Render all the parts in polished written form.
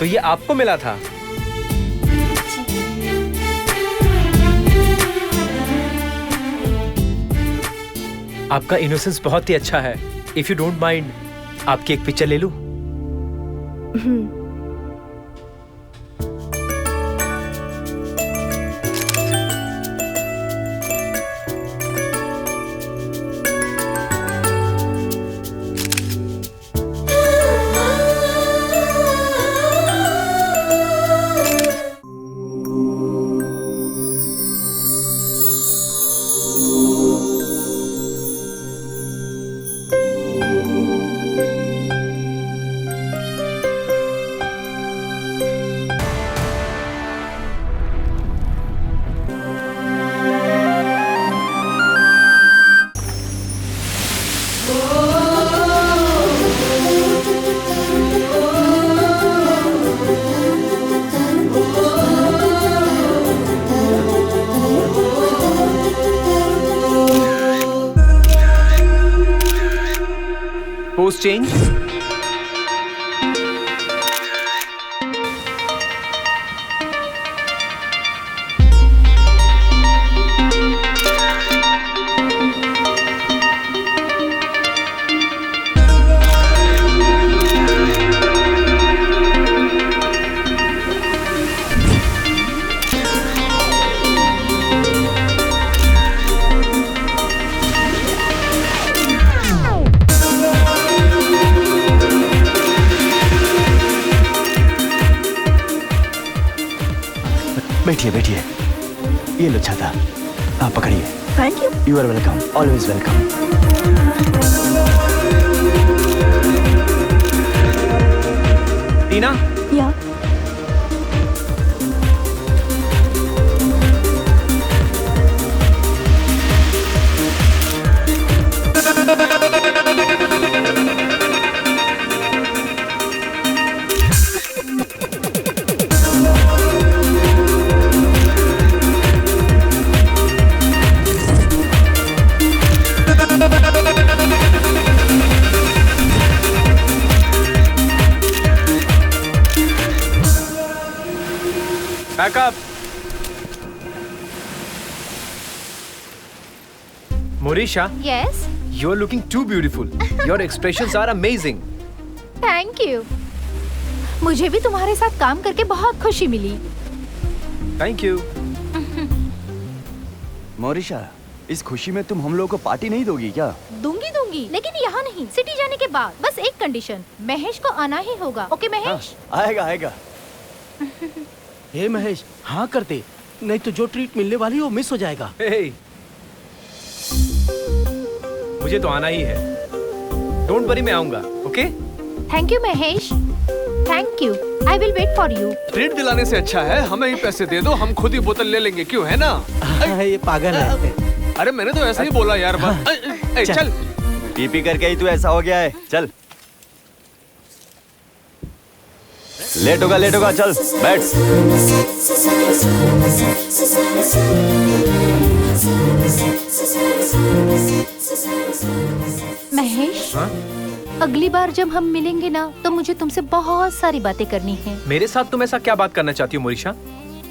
तो ये आपको मिला था? आपका इनोसेंस बहुत ही अच्छा है। इफ यू डोंट माइंड, आपकी एक पिक्चर ले लूं? Pose change. बैठिए बैठिए, ये लो छाता, आप पकड़िए। Thank you. You are welcome, always welcome. Tina? या Back up. Morisha, Yes, you're looking too beautiful. Your expressions are amazing. thank you. मुझे भी तुम्हारे साथ काम करके बहुत खुशी मिली। Thank you. मोरिशा, इस खुशी में तुम हम लोगों को पार्टी नहीं दोगी क्या? दूंगी, लेकिन यहाँ नहीं, सिटी जाने के बाद। बस एक कंडीशन, महेश को आना ही होगा। ओके महेश? हाँ, आएगा आएगा। हे महेश, हाँ करते, नहीं तो जो ट्रीट मिलने वाली है वो मिस हो जाएगा। Hey. मुझे तो आना ही है। Don't worry, मैं आऊंगा। Okay? Thank you Mahesh. Thank you. I will wait for you. Treat दिलाने से अच्छा है हमें ही पैसे दे दो, हम खुद ही बोतल ले लेंगे, क्यों है ना? ये पागल है। अरे मैंने तो ऐसा ही बोला यार। चल। पी करके ही तू ऐसा हो गया है। चल, लेट होगा, चल बैठ। महेश, हाँ? अगली बार जब हम मिलेंगे ना, तो मुझे तुमसे बहुत सारी बातें करनी है। मेरे साथ तुम ऐसा क्या बात करना चाहती हो मोरिशा?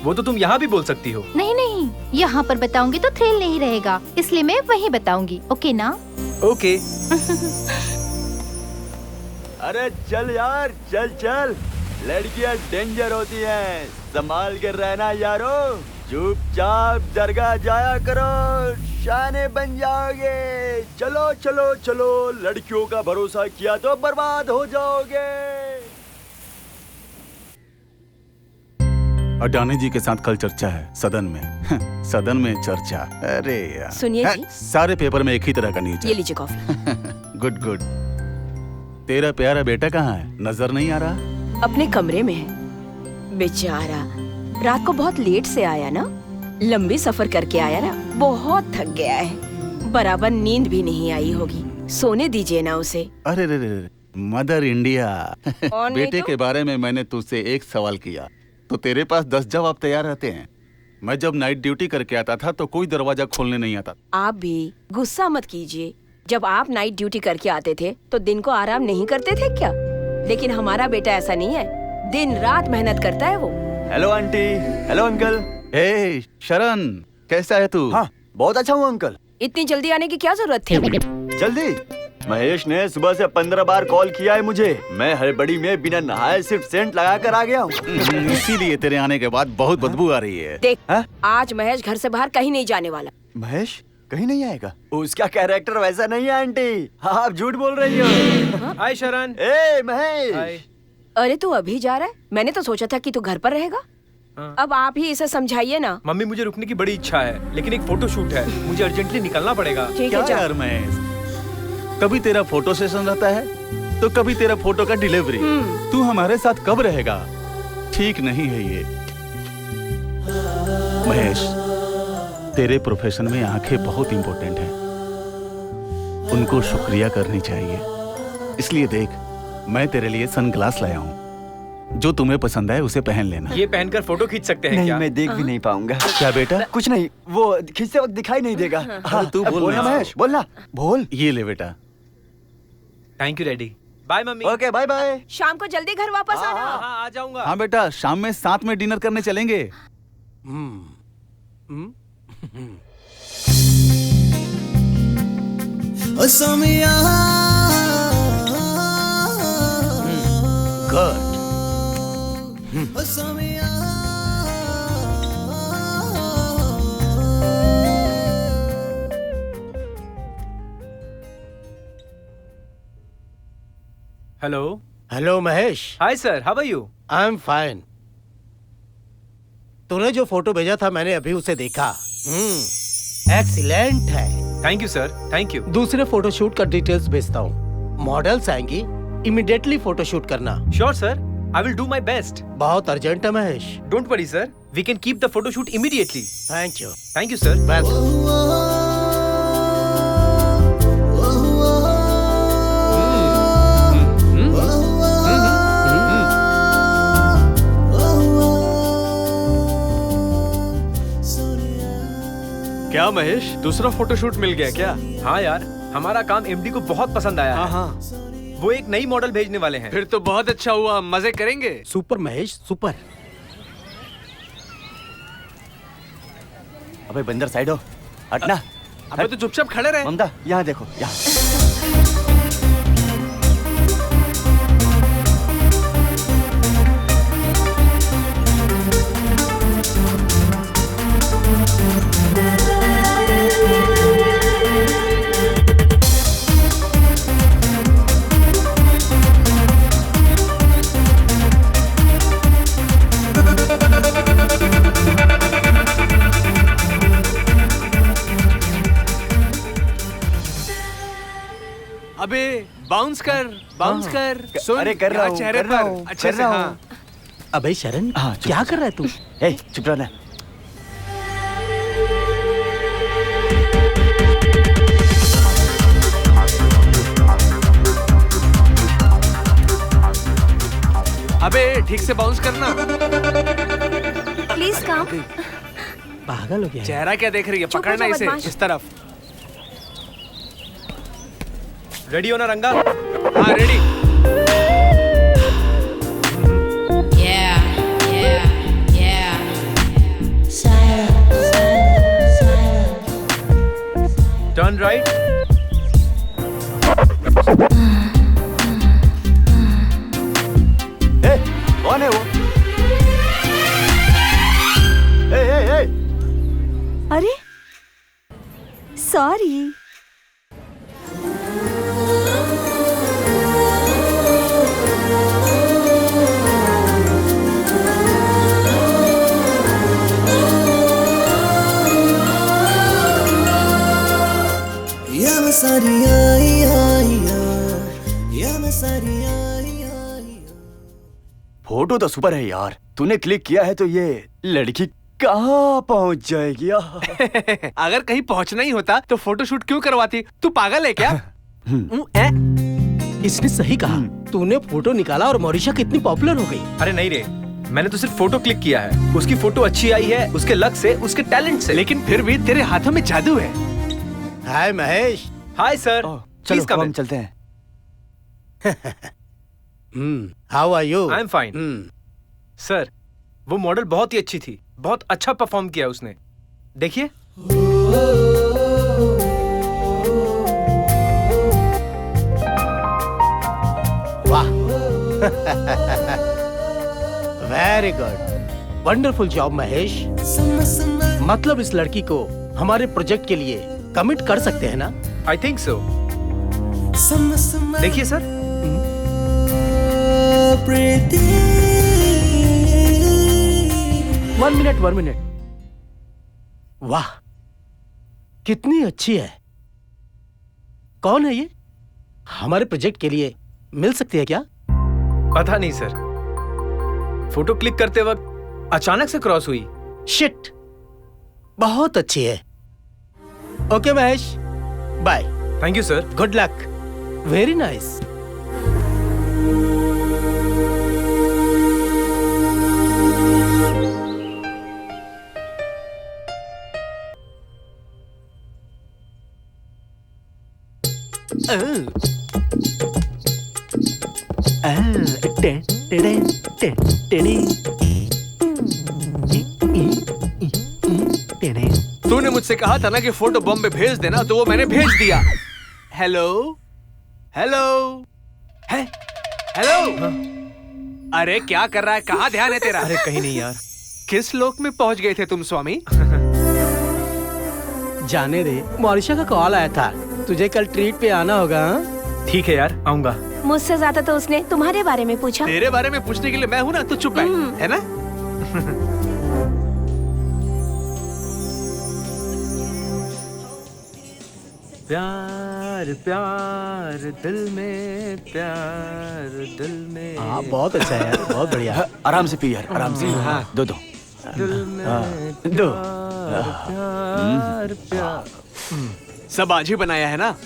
वो तो तुम यहाँ भी बोल सकती हो। नहीं, यहाँ पर बताऊंगी तो थ्रिल नहीं रहेगा, इसलिए मैं वहीं बताऊंगी। ओके ना? ओके। अरे चल यार, चल। लड़कियां डेंजर होती हैं, संभाल कर रहना यारो। चुपचाप दरगाह जाया करो, शाने बन जाओगे। चलो, लड़कियों का भरोसा किया तो बर्बाद हो जाओगे। अडानी जी के साथ कल चर्चा है सदन में। सदन में चर्चा, अरे यार। सुनिए जी। सारे पेपर में एक ही तरह का न्यूज। ये लीजिए कॉफी। गुड। तेरा प्यारा बेटा कहाँ है? नजर नहीं आ रहा। अपने कमरे में है। बेचारा रात को बहुत लेट से आया ना, लंबी सफर करके आया ना, बहुत थक गया है। बराबर नींद भी नहीं आई होगी, सोने दीजिए ना उसे। अरे मदर इंडिया। और नहीं बेटे तो? के बारे में मैंने तुझसे एक सवाल किया तो तेरे पास 10 जवाब तैयार रहते हैं। मैं जब नाइट ड्यूटी करके आता था तो कोई दरवाजा खोलने नहीं आता। आप भी गुस्सा मत कीजिए। जब आप नाइट ड्यूटी करके आते थे तो दिन को आराम नहीं करते थे क्या? लेकिन हमारा बेटा ऐसा नहीं है, दिन रात मेहनत करता है वो। Hello aunty, hello uncle. ए शरण, कैसा है तू? हाँ, बहुत अच्छा हूँ अंकल। इतनी जल्दी आने की क्या जरूरत थी? जल्दी? महेश ने सुबह से 15 बार कॉल किया है मुझे। मैं हड़बड़ी में बिना नहाए सिर्फ सेंट लगा कर आ गया हूँ। इसीलिए तेरे आने के बाद बहुत बदबू आ रही है। देख, हाँ? आज महेश घर से बाहर कहीं नहीं जाने वाला। महेश कहीं नहीं आएगा? उसका कैरेक्टर वैसा नहीं है आंटी, आप झूठ बोल रही हो। हाय शरण। ए महेश, हाय। अरे तू अभी जा रहा है? मैंने तो सोचा था कि तू घर पर रहेगा। हाँ। अब आप ही इसे समझाइए ना। मम्मी मुझे रुकने की बड़ी इच्छा है, लेकिन एक फोटो शूट है, मुझे अर्जेंटली निकलना पड़ेगा। ठीक क्या है, जा। यार महेश, कभी तेरा फोटो सेशन रहता है तो कभी तेरा फोटो का डिलीवरी। तू हमारे साथ कब रहेगा? ठीक नहीं है ये। महेश, तेरे प्रोफेशन में आंखें बहुत इंपॉर्टेंट हैं, उनको शुक्रिया करनी चाहिए। इसलिए देख, मैं तेरे लिए सनग्लास लाया हूँ, जो तुम्हें पसंद है उसे पहन लेना। ये पहनकर फोटो खींच सकते हैं नहीं क्या? मैं देख भी नहीं पाऊंगा। क्या बेटा? कुछ नहीं, वो खींचते वक्त दिखाई नहीं देगा। हाँ, तू बोल बोलना महेश। महेश, बोलना, बोल। ये ले बेटा। Thank you daddy. Bye mummy. Okay, bye bye. शाम को जल्दी घर वापस आना। हाँ, आ जाऊंगा। हाँ बेटा, शाम में साथ में डिनर करने चलेंगे। Good. Hello. Hello Mahesh, hi sir, how are you? I am fine. तूने जो फोटो भेजा था मैंने अभी उसे देखा। एक्सीलेंट है। Thank you sir, thank you. दूसरे फोटोशूट का डिटेल्स भेजता हूँ। मॉडल्स आएंगी, इमीडिएटली फोटोशूट करना। Sure sir, I will do my best. बहुत अर्जेंट है Mahesh. Don't worry sir, we can keep the photo shoot immediately. Thank you. Thank you sir. Welcome. क्या महेश, दूसरा फोटोशूट मिल गया क्या? हाँ यार, हमारा काम एमडी को बहुत पसंद आया हाँ है। हाँ, वो एक नई मॉडल भेजने वाले हैं। फिर तो बहुत अच्छा हुआ, हम मजे करेंगे। Super Mahesh, super. अबे बंदर साइड हो, हटना। अबे तो चुपचाप खड़े रहे। ममता, यहाँ देखो, यहाँ। अबे बाउंस कर, बाउंस कर। सुन, अरे कर रहा यहाँ हूँ, चेहरे कर रहा पर हूँ, अच्छे कर से। रहा हाँ। हूँ। अबे शरण, हाँ, चुप, क्या चुप। कर रहा है तू? ए, चुप रहना। अबे ठीक से बाउंस करना। Please come. पागल हो गया है। चेहरा क्या देख रही है? चुप हो पकड़ना जा, इसे बदमाश। इस तरफ। रेडी हो ना रंगा? हाँ रेडी। Turn right. ए, कौन है वो? ए, अरे सॉरी। फोटो तो सुपर है यार। तूने क्लिक किया है तो ये लड़की कहाँ पहुँच जाएगी? अगर कहीं पहुंचना ही होता तो फोटोशूट क्यों करवाती? तू पागल है क्या? इसने सही कहा। तूने फोटो निकाला और मॉरिशा कितनी पॉपुलर हो गई। अरे नहीं रे, मैंने तो सिर्फ फोटो क्लिक किया है। उसकी फोटो अच्छी आई है, उसके लक से, उसके टैलेंट से। लेकिन फिर भी तेरे हाथों में जादू है। हाय महेश। हाय सर, चलो कम हम इन। चलते हैं। How are you? I am fine. Sir वो मॉडल बहुत ही अच्छी थी, बहुत अच्छा परफॉर्म किया उसने। देखिए। वाह। Very good, wonderful job Mahesh. मतलब इस लड़की को हमारे प्रोजेक्ट के लिए कमिट कर सकते हैं ना? I think so. देखिए सर। One minute. वाह, कितनी अच्छी है। कौन है ये? हमारे प्रोजेक्ट के लिए मिल सकती है क्या? पता नहीं सर, फोटो क्लिक करते वक्त अचानक से क्रॉस हुई। शिट, बहुत अच्छी है। Okay Mahesh, bye. Thank you sir. Good luck. Very nice. तूने मुझसे कहा था ना कि फोटो बॉम्बे भेज देना, तो वो मैंने भेज दिया। हेलो हेलो है हेलो। अरे क्या कर रहा है? कहाँ ध्यान है तेरा? अरे कहीं नहीं यार। किस लोक में पहुंच गए थे तुम स्वामी? जाने दे, मॉरिशा का कॉल आया था, तुझे कल ट्रीट पे आना होगा। हाँ? ठीक है यार, आऊंगा। मुझसे ज्यादा तो उसने तुम्हारे बारे में पूछा। तेरे बारे में पूछने के लिए मैं हूं ना, तो चुप बैठ, है ना? प्यार प्यार दिल में, प्यार दिल में। हाँ, बहुत अच्छा है यार, बहुत बढ़िया। आराम से पी यार, आराम से। हाँ। दो दिल में दो। प्यार प्यार। सब आज ही बनाया है ना?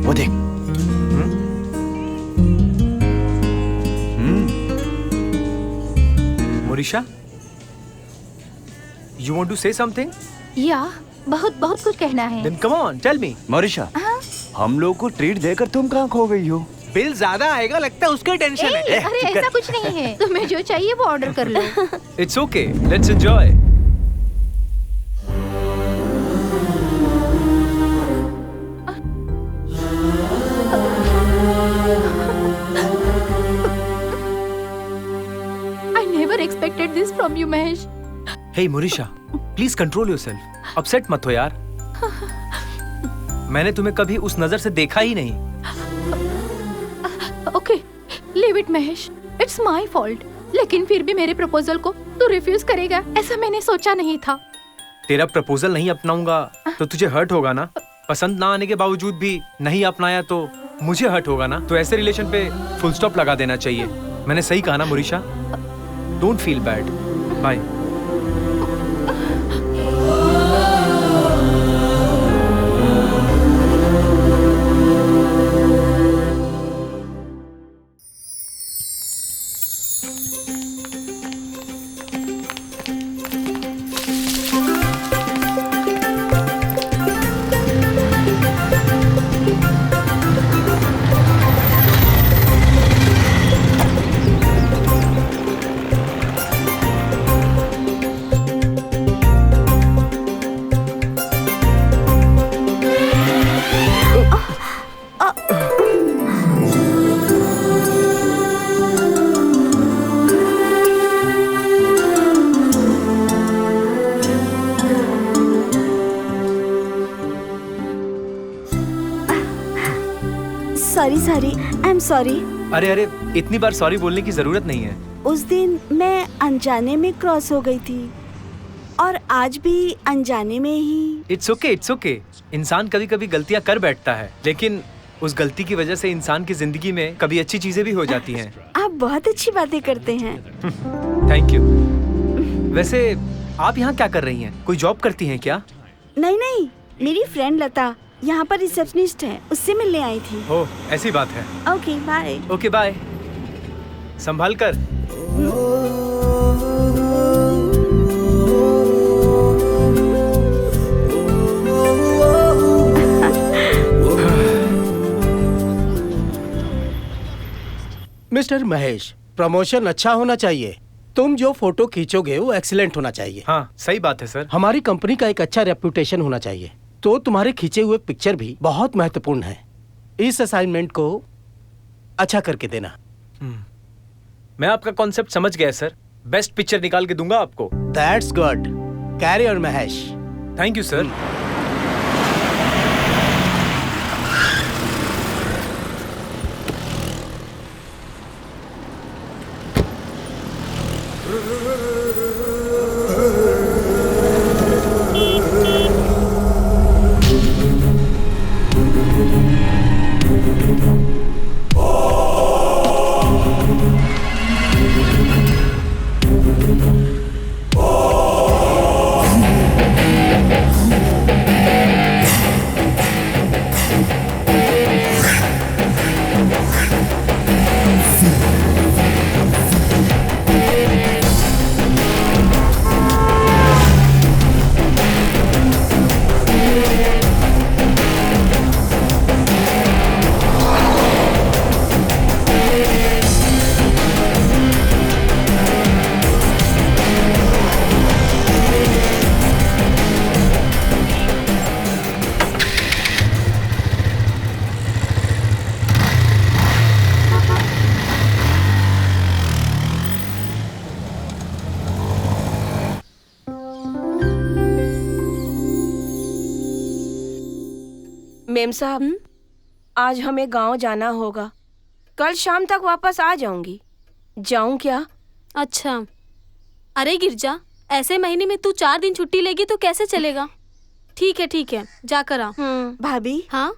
वो देख। मोरिशा, you want to say something? या बहुत बहुत कुछ कहना है। Then come on, tell me. मोरिशा, हम लोग को ट्रीट देकर तुम कहाँ खो गई हो? बिल ज्यादा आएगा लगता है, उसका टेंशन है। अरे ऐसा कुछ नहीं है, तुम्हें जो चाहिए वो ऑर्डर कर लो। It's okay. Let's enjoy. I never expected this from you, Mahesh. Hey Morisha, please control yourself. Upset मत हो यार। मैंने तुम्हें कभी उस नजर से देखा ही नहीं। Okay, leave it, Mahesh. It's my fault. लेकिन फिर भी मेरे प्रपोजल को तू रिफ्यूज करेगा, ऐसा मैंने सोचा नहीं था। तेरा प्रपोजल नहीं अपनाऊंगा तो तुझे हर्ट होगा ना। पसंद ना आने के बावजूद भी नहीं अपनाया तो मुझे हर्ट होगा ना। तो ऐसे रिलेशन पे फुल स्टॉप लगा देना चाहिए। मैंने सही कहा ना Morisha? Don't feel bad. Bye. Sorry sorry, I am sorry. अरे अरे, इतनी बार सॉरी बोलने की जरूरत नहीं है। उस दिन मैं अनजाने में क्रॉस हो गई थी और आज भी अनजाने में ही। It's okay, it's okay. इंसान कभी कभी गलतियां कर बैठता है, लेकिन उस गलती की वजह से इंसान की जिंदगी में कभी अच्छी चीजें भी हो जाती हैं। आप बहुत अच्छी बातें करते हैं। Thank you. वैसे आप यहाँ क्या कर रही हैं? कोई जॉब करती हैं क्या? नहीं नहीं, मेरी फ्रेंड लता यहाँ पर रिसेप्शनिस्ट है, उससे मिलने आई थी। ओह, ऐसी बात है। Okay bye. Okay bye. संभाल कर। मिस्टर महेश, प्रमोशन अच्छा होना चाहिए। तुम जो फोटो खींचोगे वो एक्सीलेंट होना चाहिए। हाँ, सही बात है सर। हमारी कंपनी का एक अच्छा रेपुटेशन होना चाहिए, तो तुम्हारे खींचे हुए पिक्चर भी बहुत महत्वपूर्ण है। इस असाइनमेंट को अच्छा करके देना। मैं आपका कॉन्सेप्ट समझ गया सर। बेस्ट पिक्चर निकाल के दूंगा आपको। That's good. Carry on Mahesh. Thank you sir. Ma'am साहब, आज हमें गांव जाना होगा। कल शाम तक वापस आ जाऊंगी। जाऊं क्या? अच्छा। अरे गिरजा, ऐसे महीने में तू 4 दिन छुट्टी लेगी तो कैसे चलेगा? ठीक है, जाकर आ। भाभी। हाँ?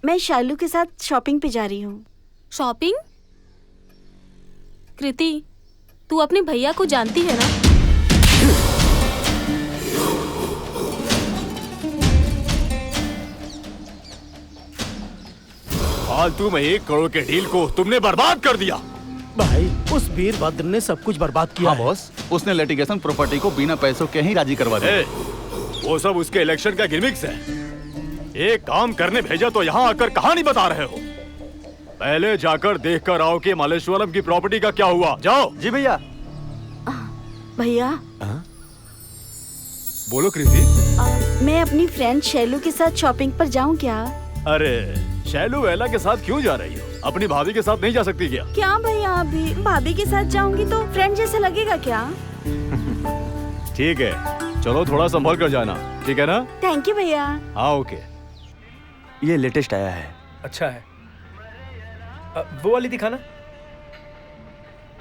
मैं शालू के साथ शॉपिंग पे जा रही हूँ। शॉपिंग? कृति, तू अपने भैया को जानती है ना? फालतू में 1 करोड़ के डील को तुमने बर्बाद कर दिया। भाई, उस वीरभद्र ने सब कुछ बर्बाद किया। हाँ बॉस, उसने लिटिगेशन प्रॉपर्टी को बिना पैसों के ही राजी करवा दिया। वो सब उसके इलेक्शन का गिमिक्स है। एक काम करने भेजा तो यहाँ आकर कहानी बता रहे हो। पहले जाकर देख कर आओ कि मालेश्वरम की प्रॉपर्टी का क्या हुआ। जाओ। जी भैया। भैया। बोलो कृति। मैं अपनी फ्रेंड शैलू के साथ शॉपिंग पर जाऊं क्या? अरे शैलू वेला के साथ क्यों जा रही हो? अपनी भाभी के साथ नहीं जा सकती क्या? क्या भैया, अभी भाभी के साथ जाऊंगी तो फ्रेंड जैसा लगेगा क्या? ठीक है, चलो थोड़ा संभल कर जाना, ठीक है ना? थैंक यू भैया। हाँ ओके। ये लेटेस्ट आया है। अच्छा है। वो वाली दिखाना।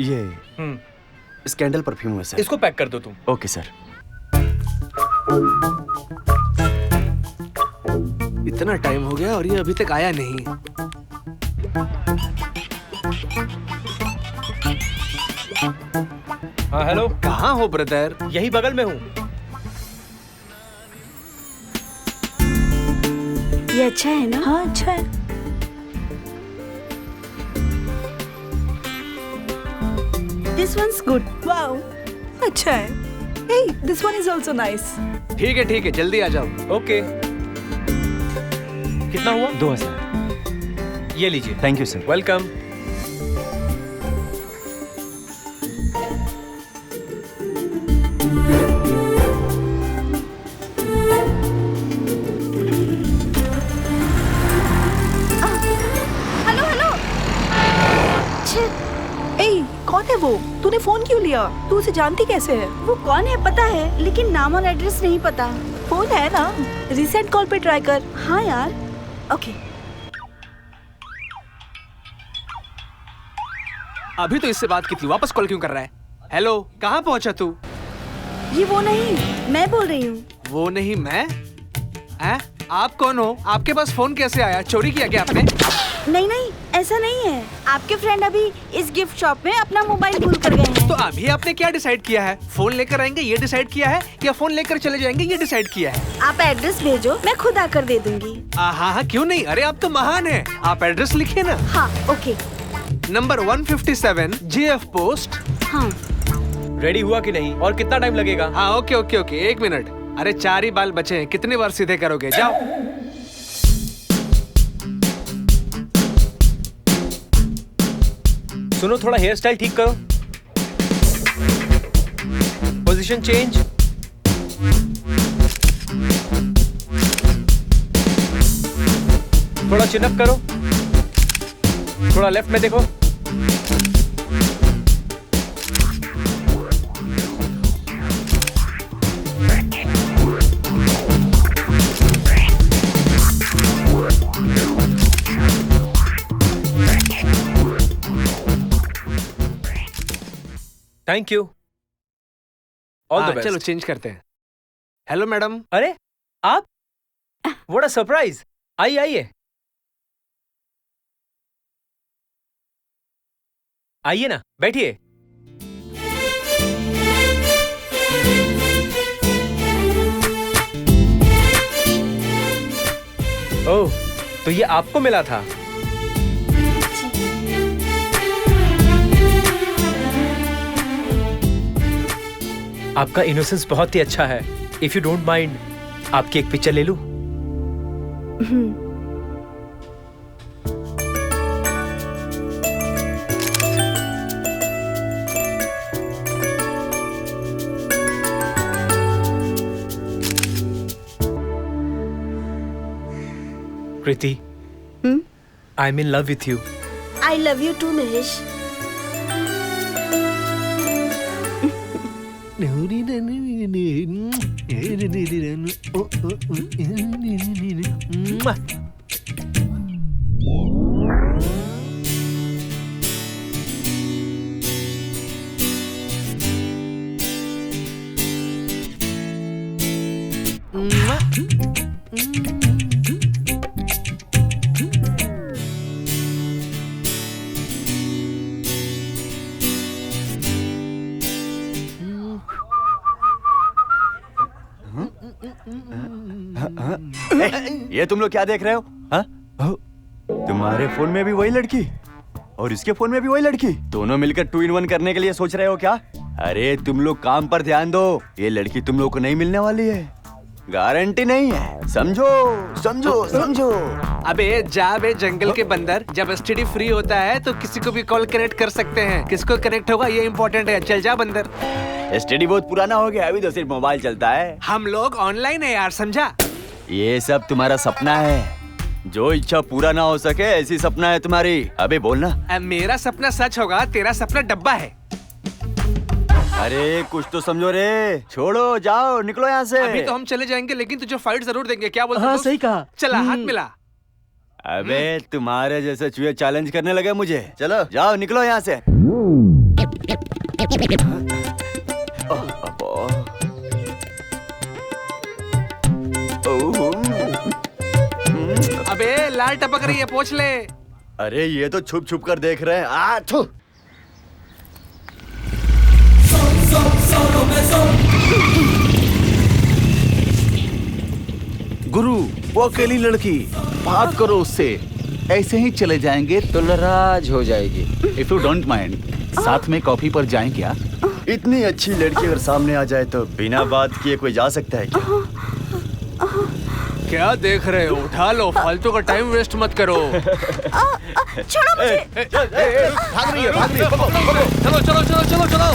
ये स्कैंडल परफ्यूम है सर। इसको पैक कर दो तुम। Okay sir. इतना टाइम हो गया और ये अभी तक आया नहीं। हाँ हेलो। कहाँ हो ब्रदर? यही बगल में हूँ। ये अच्छा है ना? हाँ अच्छा है। This one's good. वाओ, अच्छा है। Hey, this one is also nice. ठीक है, जल्दी आ जाओ। ओके। कितना हुआ? 2000। ये लीजिए। Thank you sir. वेलकम। कौन है वो? तूने फोन क्यों लिया? तू उसे जानती कैसे है? वो कौन है पता है, लेकिन नाम और एड्रेस नहीं पता। फोन है ना, रिसेंट कॉल पे ट्राई कर। हाँ यार। ओके। अभी तो इससे बात की थी, वापस कॉल क्यों कर रहा है? हेलो, कहाँ पहुंचा तू? ये वो नहीं, मैं बोल रही हूँ। वो नहीं मैं? हैं? आप कौन हो? आपके पास फोन कैसे आया? चोरी किया क्या आपने? नहीं नहीं, ऐसा नहीं है। आपके फ्रेंड अभी इस गिफ्ट शॉप में अपना मोबाइल भूल कर गए हैं। तो अभी आपने क्या डिसाइड किया है? फोन लेकर आएंगे ये डिसाइड किया है या फोन लेकर चले जाएंगे ये डिसाइड किया है? आप एड्रेस भेजो, मैं खुद आकर दे दूंगी। हाँ हाँ, क्यों नहीं? अरे आप तो महान हैं। आप एड्रेस लिखिए ना। हाँ ओके। Number 157 JF post. हाँ रेडी हुआ कि नहीं और कितना टाइम लगेगा? हाँ ओके ओके ओके, 1 मिनट। अरे 4 ही बाल बचे हैं, कितने बार सीधे करोगे? जाओ। सुनो, थोड़ा हेयर स्टाइल ठीक करो। Position change. थोड़ा चिन अप करो। थोड़ा लेफ्ट में देखो। Thank you. All the best. चलो चेंज करते हैं। Hello madam. अरे आप, व्हाट अ सरप्राइज। आइए आइए आइए ना, बैठिए। ओह, तो ये आपको मिला था? आपका इनोसेंस बहुत ही अच्छा है। इफ यू डोंट माइंड, आपकी एक पिक्चर ले लूं? Kriti, I am in love with you. I love you too Mahesh. ये तुम लोग क्या देख रहे हो? हाँ? तुम्हारे फोन में भी वही लड़की और इसके फोन में भी वही लड़की, दोनों मिलकर 2 in 1 करने के लिए सोच रहे हो क्या? अरे तुम लोग काम पर ध्यान दो, ये लड़की तुम लोग को नहीं मिलने वाली है, गारंटी नहीं है। समझो समझो समझो। अबे जा बे जंगल के बंदर, जब एसटीडी फ्री होता है तो किसी को भी कॉल कनेक्ट कर सकते हैं। किसको कनेक्ट होगा ये इम्पोर्टेंट है। चल जा बंदर। एसटीडी बहुत पुराना हो गया, अभी तो सिर्फ मोबाइल चलता है। हम लोग ऑनलाइन है यार, समझा? ये सब तुम्हारा सपना है, जो इच्छा पूरा ना हो सके ऐसी सपना है तुम्हारी। अबे बोलना। मेरा सपना सच होगा, तेरा सपना डब्बा है। अरे कुछ तो समझो रे। छोड़ो, जाओ निकलो यहाँ से। अभी तो हम चले जाएंगे लेकिन तुझे फाइट जरूर देंगे। क्या बोलते? हाँ सही कहा। चला हाथ मिला। अबे तुम्हारे जैसे चूहे चैलेंज करने लगे मुझे। चलो जाओ निकलो यहाँ से। अबे लाल टपक रही है, पोंछ ले। अरे ये तो छुप छुप कर देख रहे हैं। गुरु, वो अकेली लड़की, बात करो उससे। ऐसे ही चले जाएंगे तो नाराज हो जाएगी। इफ यू डोंट माइंड, साथ में कॉफी पर जाएं क्या? इतनी अच्छी लड़की अगर सामने आ जाए तो बिना बात किए कोई जा सकता है क्या? क्या देख रहे हो? उठा लो, फालतू का टाइम वेस्ट मत करो। छोड़ो मुझे। भाग रही है, भाग रही है। चलो चलो चलो चलो चलो।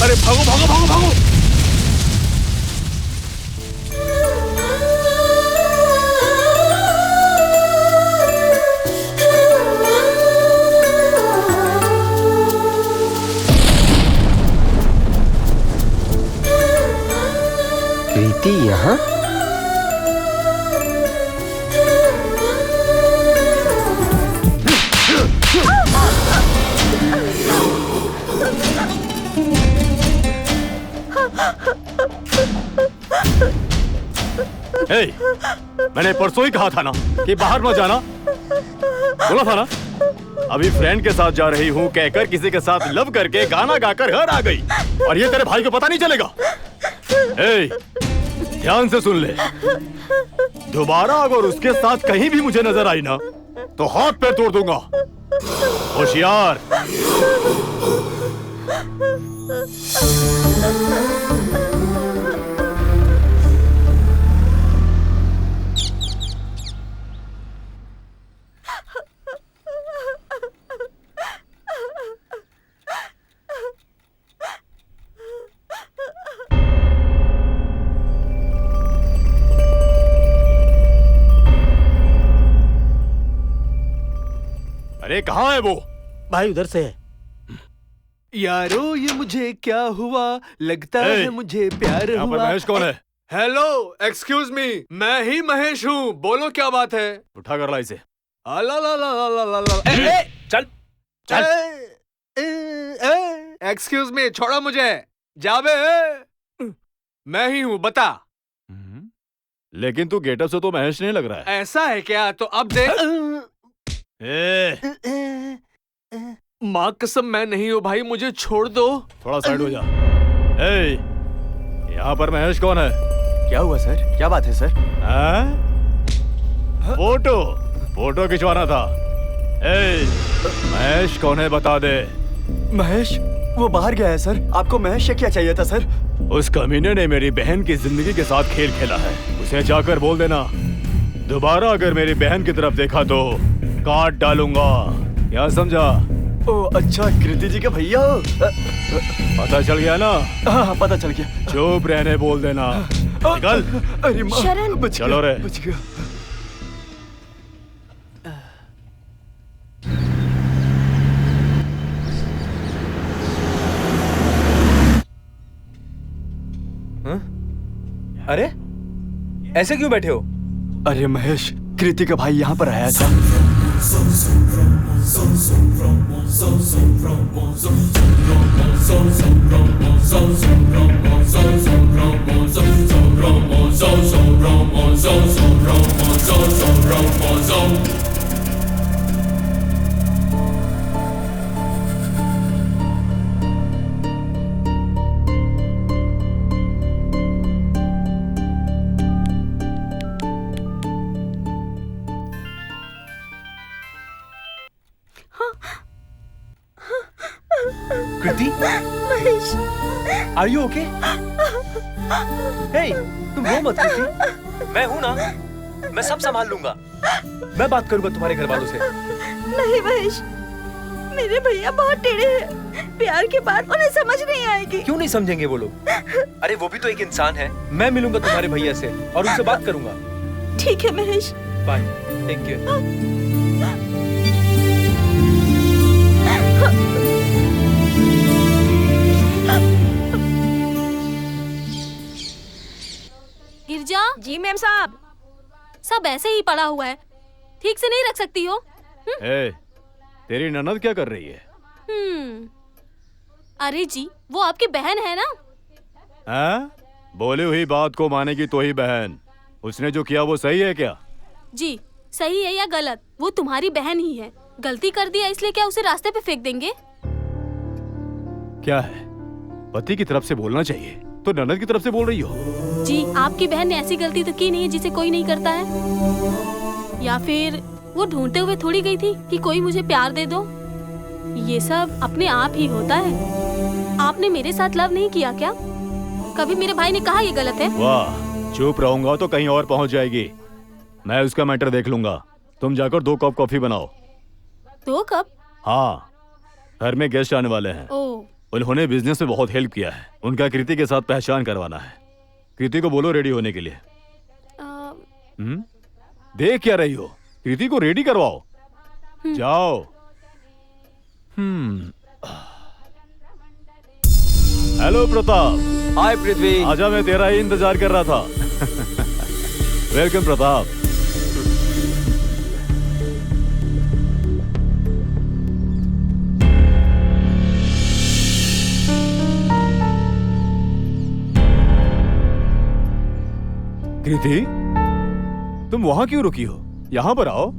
अरे भागो भागो भागो भागो। कृति यहाँ? हे, मैंने परसों ही कहा था ना कि बाहर मत जाना। बोला था ना। अभी फ्रेंड के साथ जा रही हूँ कहकर किसी के साथ लव करके गाना गाकर घर आ गई, और ये तेरे भाई को पता नहीं चलेगा। हे, ध्यान से सुन ले, दोबारा अगर उसके साथ कहीं भी मुझे नजर आई ना तो हाथ पैर तोड़ दूंगा। होशियार। अरे कहाँ है वो? भाई उधर से है। यारो ये मुझे क्या हुआ, लगता है मुझे प्यार यहाँ पर हुआ। महेश कौन है? हेलो, एक्सक्यूज मी, मैं ही महेश हूँ। बोलो क्या बात है? उठा कर ला इसे। ला ला ला ला ला ला ला। चल चल। एक्सक्यूज मी, छोड़ो मुझे। जाबे मैं ही हूँ, बता। लेकिन तू गेटअप से तो महेश नहीं लग रहा है। ऐसा है क्या? तो अब देख। माँ कसम मैं नहीं हूँ भाई, मुझे छोड़ दो। थोड़ा साइड हो जा। ए, यहाँ पर महेश कौन है? क्या हुआ सर? क्या बात है सर? फोटो खिंचवाना था। ए, महेश कौन है बता दे। महेश वो बाहर गया है सर। आपको महेश से क्या चाहिए था सर? उस कमीने ने मेरी बहन की जिंदगी के साथ खेल खेला है, उसे जाकर बोल देना दोबारा अगर मेरी बहन की तरफ देखा तो काट डालूंगा। क्या समझा? ओ अच्छा, कृति जी के भैया हो? पता चल गया ना? हाँ पता चल गया। चुप रहने बोल देना। निकल। अरे माँ, शरण। बच गया, चलो रे। बच गया। अरे ऐसे क्यों बैठे हो? अरे महेश, कृति का भाई यहाँ पर आया था। कृति, आर यू ओके? हे, तुम रो मत कृति, मैं हूं ना, मैं सब संभाल लूंगा। मैं बात करूंगा तुम्हारे घर वालों से। नहीं महेश, मेरे भैया बहुत टेढ़े हैं। प्यार की बात उन्हें समझ नहीं आएगी। क्यों नहीं समझेंगे वो लोग? अरे वो भी तो एक इंसान है। मैं मिलूंगा तुम्हारे भैया से और उनसे बात करूंगा। ठीक है Mahesh. Bye, take care. Girja. जी मैम साहब। सब ऐसे ही पड़ा हुआ है, ठीक से नहीं रख सकती हो? ए, तेरी ननद क्या कर रही है? अरे जी, वो आपकी बहन है ना? हाँ? बोली हुई बात को माने की तो ही बहन। उसने जो किया वो सही है क्या? जी, सही है या गलत, वो तुम्हारी बहन ही है। गलती कर दिया इसलिए क्या उसे रास्ते पे फेंक देंगे? क्या है, पति की तरफ से बोलना चाहिए तो ननद की तरफ से बोल रही हो? जी, आपकी बहन ने ऐसी गलती तो की नहीं है जिसे कोई नहीं करता है। या फिर वो ढूंढते हुए थोड़ी गई थी कि कोई मुझे प्यार दे दो। ये सब अपने आप ही होता है। आपने मेरे साथ लव नहीं किया क्या? कभी मेरे भाई ने कहा ये गलत है? वाह, चुप रहूंगा तो कहीं और पहुंच जाएगी। मैं उसका मैटर देख लूंगा। तुम जाकर 2 कप कॉफी बनाओ। 2 कप? हाँ, घर में गेस्ट आने वाले हैं। ओह, उन्होंने बिजनेस में बहुत हेल्प किया है। उनका कृति के साथ पहचान करवाना है। कृति को बोलो रेडी होने के लिए। देख क्या रही हो, कृति को रेडी करवाओ। जाओ। हेलो प्रताप। हाय पृथ्वी। आजा, मैं तेरा ही इंतजार कर रहा था। वेलकम प्रताप। कृति, तुम वहां क्यों रुकी हो? यहां पर आओ।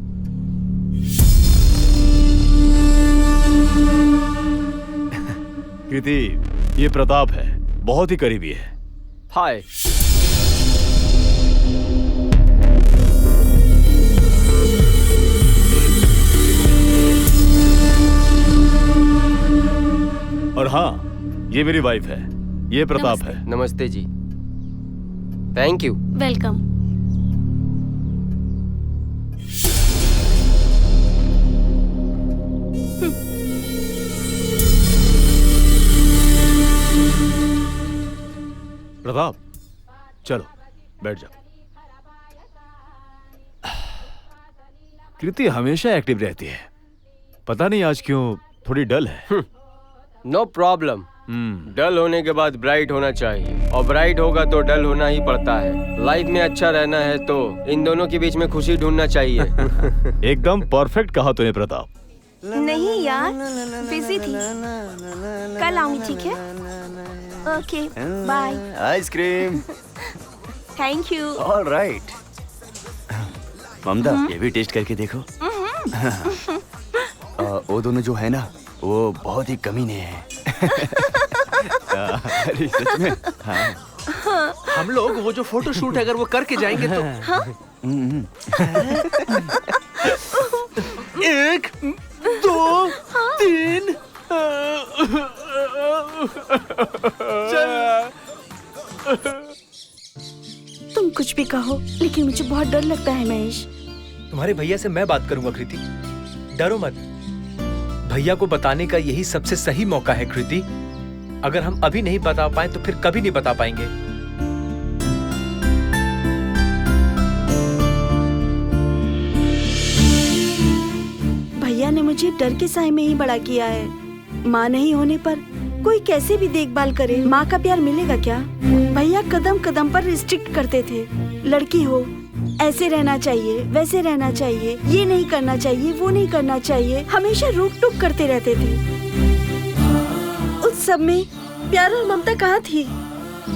कृति, ये प्रताप है, बहुत ही करीबी है। हाय। और हाँ, ये मेरी वाइफ है, ये प्रताप है। नमस्ते जी। Thank you. वेलकम। प्रताप, चलो बैठ जाओ। कृति हमेशा एक्टिव रहती है, पता नहीं आज क्यों थोड़ी डल है। No problem. डल होने के बाद ब्राइट होना चाहिए, और ब्राइट होगा तो डल होना ही पड़ता है। लाइफ में अच्छा रहना है तो इन दोनों के बीच में खुशी ढूंढना चाहिए। एकदम परफेक्ट कहा तूने प्रताप। नहीं यार, बिजी थी। कल आऊंगी, ठीक है? Okay, bye. Ice cream. Thank you. Alright. Mamta, ये भी टेस्ट करके देखो। वो दोनों जो है ना, वो बहुत ही कमीने हैं। अरे सच में। हाँ। हम लोग वो जो फोटो शूट अगर वो करके जाएंगे तो एक, दो, तीन। तुम कुछ भी कहो, लेकिन मुझे बहुत डर लगता है महेश। तुम्हारे भैया से मैं बात करूंगा कृति, डरो मत। भैया को बताने का यही सबसे सही मौका है कृति। अगर हम अभी नहीं बता पाए तो फिर कभी नहीं बता पाएंगे। भैया ने मुझे डर के साए में ही बड़ा किया है। माँ नहीं होने पर कोई कैसे भी देखभाल करे, माँ का प्यार मिलेगा क्या? भैया कदम कदम पर रिस्ट्रिक्ट करते थे। लड़की हो, ऐसे रहना चाहिए, वैसे रहना चाहिए, ये नहीं करना चाहिए, वो नहीं करना चाहिए, हमेशा रोक टोक करते रहते थे। उस सब में प्यार और ममता कहाँ थी?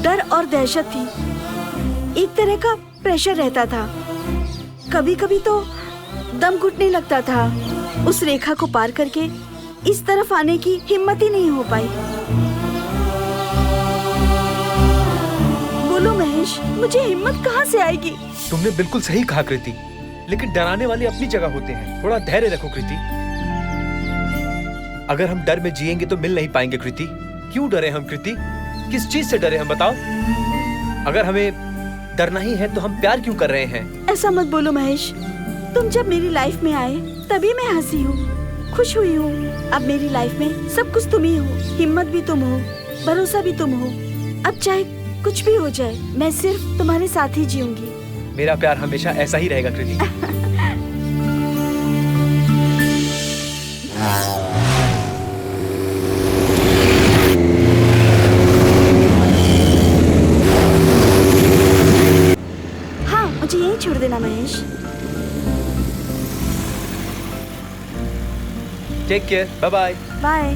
डर और दहशत थी। एक तरह का प्रेशर रहता था। कभी कभी तो दम घुटने लगता था। उस रेखा को पार करके इस तरफ आने की हिम्मत ही नहीं हो पाई। बोलो महेश, मुझे हिम्मत कहाँ से आएगी? तुमने बिल्कुल सही कहा कृति, लेकिन डराने वाले अपनी जगह होते हैं। थोड़ा धैर्य रखो कृति। अगर हम डर में जिएंगे तो मिल नहीं पाएंगे कृति। क्यों डरे हम कृति? किस चीज से डरे हम, बताओ? अगर हमें डरना ही है तो हम प्यार क्यों कर रहे हैं? ऐसा मत बोलो महेश। तुम जब मेरी लाइफ में आए तभी मैं हंसी हूँ, खुश हुई हूँ। अब मेरी लाइफ में सब कुछ तुम ही हो। हिम्मत भी तुम हो, भरोसा भी तुम हो। अब चाहे कुछ भी हो जाए, मैं सिर्फ तुम्हारे साथ ही जीऊंगी। मेरा प्यार हमेशा ऐसा ही रहेगा कृति। हाँ, मुझे यही छोड़ देना Mahesh. Take care, bye bye. Bye.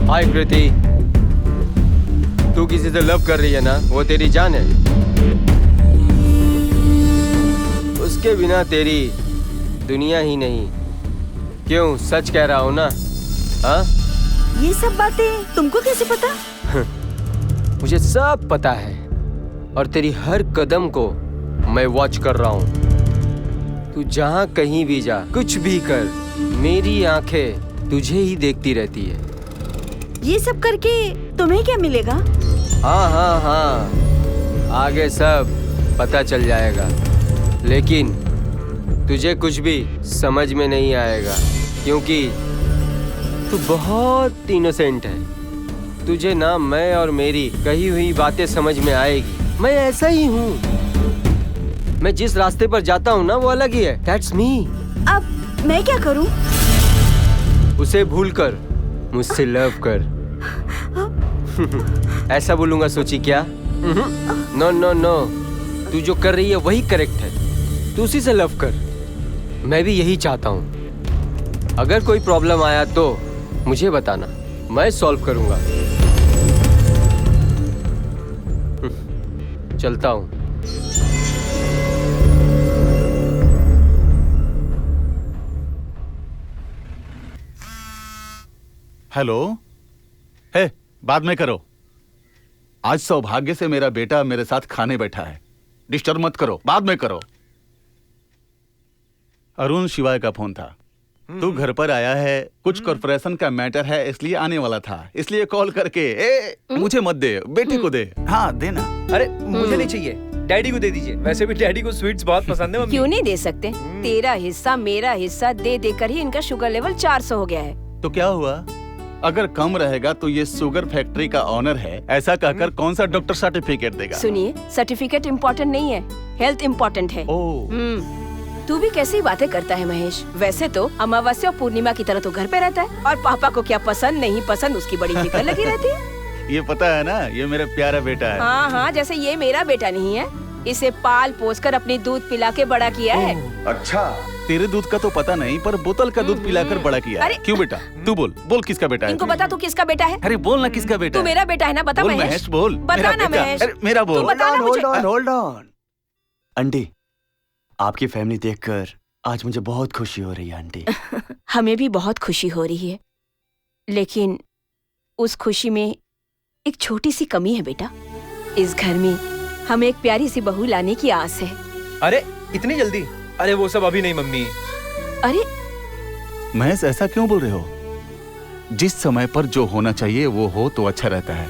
Hi Kriti, तू किसी से लव कर रही है ना? वो तेरी जान है। उसके बिना तेरी दुनिया ही नहीं। क्यों, सच कह रहा हूँ ना? हाँ? ये सब बातें तुमको कैसे पता? मुझे सब पता है, और तेरी हर कदम को मैं वॉच कर रहा हूँ। तू जहाँ कहीं भी जा, कुछ भी कर, मेरी आंखें तुझे ही देखती रहती है। ये सब करके तुम्हें क्या मिलेगा? हाँ हाँ हाँ, आगे सब पता चल जाएगा, लेकिन तुझे कुछ भी समझ में नहीं आएगा, क्योंकि तू बहुत इनोसेंट है। तुझे ना मैं और मेरी कही हुई बातें समझ में आएगी। मैं ऐसा ही हूँ। मैं जिस रास्ते पर जाता हूँ ना, वो अलग ही है। That's me। अब मैं क्या करूँ? उसे भूल कर मुझसे लव कर। ऐसा बोलूंगा सोची क्या? नो नो नो, तू जो कर रही है वही करेक्ट है। तू उसी से लव कर। मैं भी यही चाहता हूँ। अगर कोई प्रॉब्लम आया तो मुझे बताना, मैं सॉल्व करूंगा। चलता हूँ। हेलो। हे, बाद में करो। आज सौभाग्य से मेरा बेटा मेरे साथ खाने बैठा है। डिस्टर्ब मत करो, बाद में करो। अरुण शिवाय का फोन था। तू घर पर आया है, कुछ कॉर्पोरेशन का मैटर है, इसलिए आने वाला था। इसलिए कॉल करके मुझे मत दे, बेटे को दे। हाँ देना। अरे मुझे नहीं चाहिए, डैडी को दे दीजिए। वैसे भी डैडी को स्वीट्स बहुत पसंद है मम्मी। क्यों नहीं दे सकते? तेरा हिस्सा मेरा हिस्सा दे देकर ही इनका शुगर लेवल 400 हो गया है। तो क्या हुआ? अगर कम रहेगा तो ये शुगर फैक्ट्री का ऑनर है, ऐसा कहकर कौन सा डॉक्टर सर्टिफिकेट देगा? सुनिए, सर्टिफिकेट इम्पोर्टेंट नहीं है, हेल्थ इम्पोर्टेंट है। तू भी कैसी बातें करता है महेश? वैसे तो अमावस्या और पूर्णिमा की तरह तो घर पे रहता है, और पापा को क्या पसंद नहीं पसंद उसकी बड़ी फिक्र लगी रहती है। ये पता है ना, ये मेरा प्यारा बेटा है। हाँ हाँ, जैसे ये मेरा बेटा नहीं है। इसे पाल पोस कर अपनी दूध पिला के बड़ा किया है। अच्छा, तेरे दूध का तो पता नहीं, पर बोतल का दूध पिलाकर बड़ा किया है। क्यों बेटा? तू बोल, बोल किसका बेटा है? इनको बता तू किसका बेटा है। अरे बोल ना किसका बेटा तू मेरा बेटा है ना, बता बोल महेश। महेश बोल। बता ना महेश। अरे मेरा बोल। Hold on. आंटी, आपकी फैमिली देखकर आज मुझे बहुत खुशी हो रही है आंटी। हमें भी बहुत खुशी हो रही है, लेकिन उस खुशी में एक छोटी सी कमी है बेटा। इस घर में हमें एक प्यारी सी बहू लाने की आस है। अरे इतनी जल्दी? अरे वो सब अभी नहीं मम्मी। अरे महेश, ऐसा क्यों बोल रहे हो? जिस समय पर जो होना चाहिए वो हो तो अच्छा रहता है।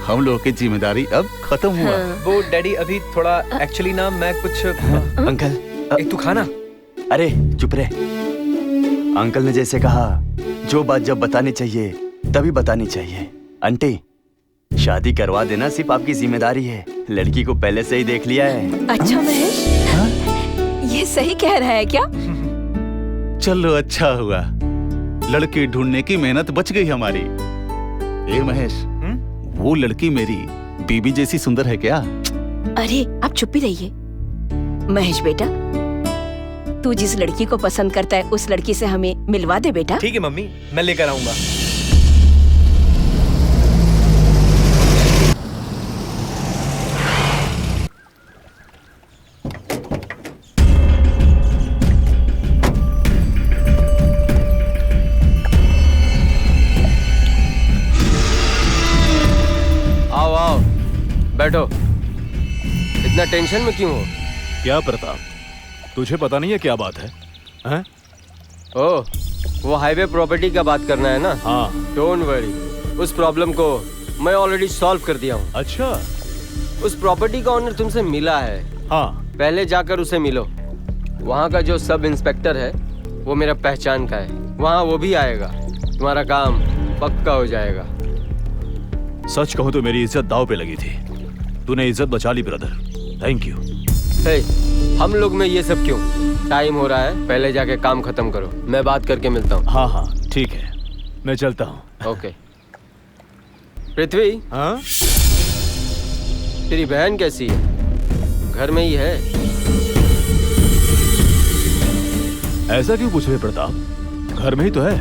हम लोगों की जिम्मेदारी अब खत्म हुआ। वो डैडी अभी थोड़ा एक्चुअली ना मैं कुछ अंकल एक तू खाना। अरे चुप रहे। अंकल ने जैसे कहा, जो बात जब बतानी चाहिए तभी बतानी चाहिए। आंटी, शादी करवा देना सिर्फ आपकी जिम्मेदारी है। लड़की को पहले से ही देख लिया है। अच्छा महेश, ये सही कह रहा है क्या? चलो अच्छा हुआ, लड़की ढूंढने की मेहनत बच गई हमारी। ए महेश, वो लड़की मेरी बीबी जैसी सुंदर है क्या? अरे आप चुप ही रहिए। महेश बेटा, तू जिस लड़की को पसंद करता है उस लड़की से हमें मिलवा दे बेटा। ठीक है मम्मी, मैं लेकर आऊंगा। आओ आओ, बैठो। इतना टेंशन में क्यों हो? क्या प्रताप, तुझे पता नहीं है क्या बात है? हैं? ओह, वो हाईवे प्रॉपर्टी का बात करना है ना? हाँ। डोंट वरी, उस प्रॉब्लम को मैं ऑलरेडी सॉल्व कर दिया हूँ। अच्छा? उस प्रॉपर्टी का ओनर तुमसे मिला है। हाँ। पहले जाकर उसे मिलो। वहाँ का जो सब इंस्पेक्टर है वो मेरा पहचान का है। वहाँ वो भी आएगा, तुम्हारा काम पक्का हो जाएगा। सच कहूँ तो मेरी इज्जत दाव पे लगी थी, तूने इज्जत बचा ली ब्रदर, थैंक यू। हे, हम लोग में ये सब क्यों? टाइम हो रहा है, पहले जाके काम खत्म करो। मैं बात करके मिलता हूँ। हाँ हाँ ठीक है, मैं चलता हूँ। ओके। पृथ्वी। हाँ? तेरी बहन कैसी है? घर में ही है? ऐसा क्यों पूछ रहे प्रताप, घर में ही तो है।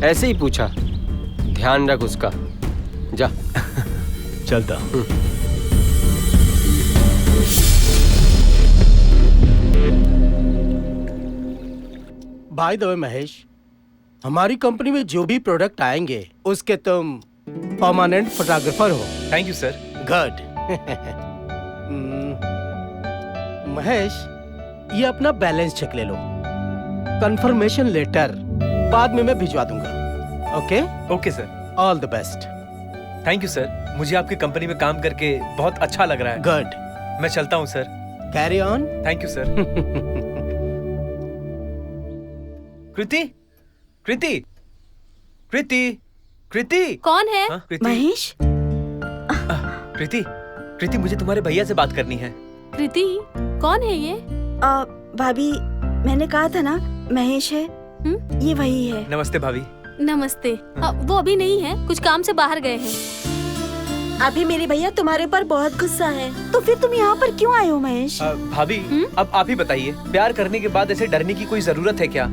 ऐसे ही पूछा, ध्यान रख उसका। जा। चलता हूँ। बाय द वे महेश, हमारी कंपनी में जो भी प्रोडक्ट आएंगे उसके तुम परमानेंट फोटोग्राफर हो। Thank you sir. Good. Mahesh, ये अपना बैलेंस चेक ले लो। कंफर्मेशन लेटर बाद में मैं भिजवा दूंगा। Okay? Okay sir. All the best. Thank you sir, मुझे आपकी कंपनी में काम करके बहुत अच्छा लग रहा है। गुड। मैं चलता हूँ sir. Carry on. Thank you sir. Kriti, Kriti, Kriti, Kriti. कौन है? कृति। महेश? कृति, कृति, मुझे तुम्हारे भैया से बात करनी है। कृति, कौन है ये? भाभी, मैंने कहा था ना महेश है। ये वही है। नमस्ते भाभी। नमस्ते। वो अभी नहीं है, कुछ काम से बाहर गए हैं। अभी मेरे भैया तुम्हारे ऊपर बहुत गुस्सा है, तो फिर तुम यहाँ पर क्यों आए हो महेश? भाभी, अब आप ही बताइए, प्यार करने के बाद ऐसे डरने की कोई जरूरत है क्या?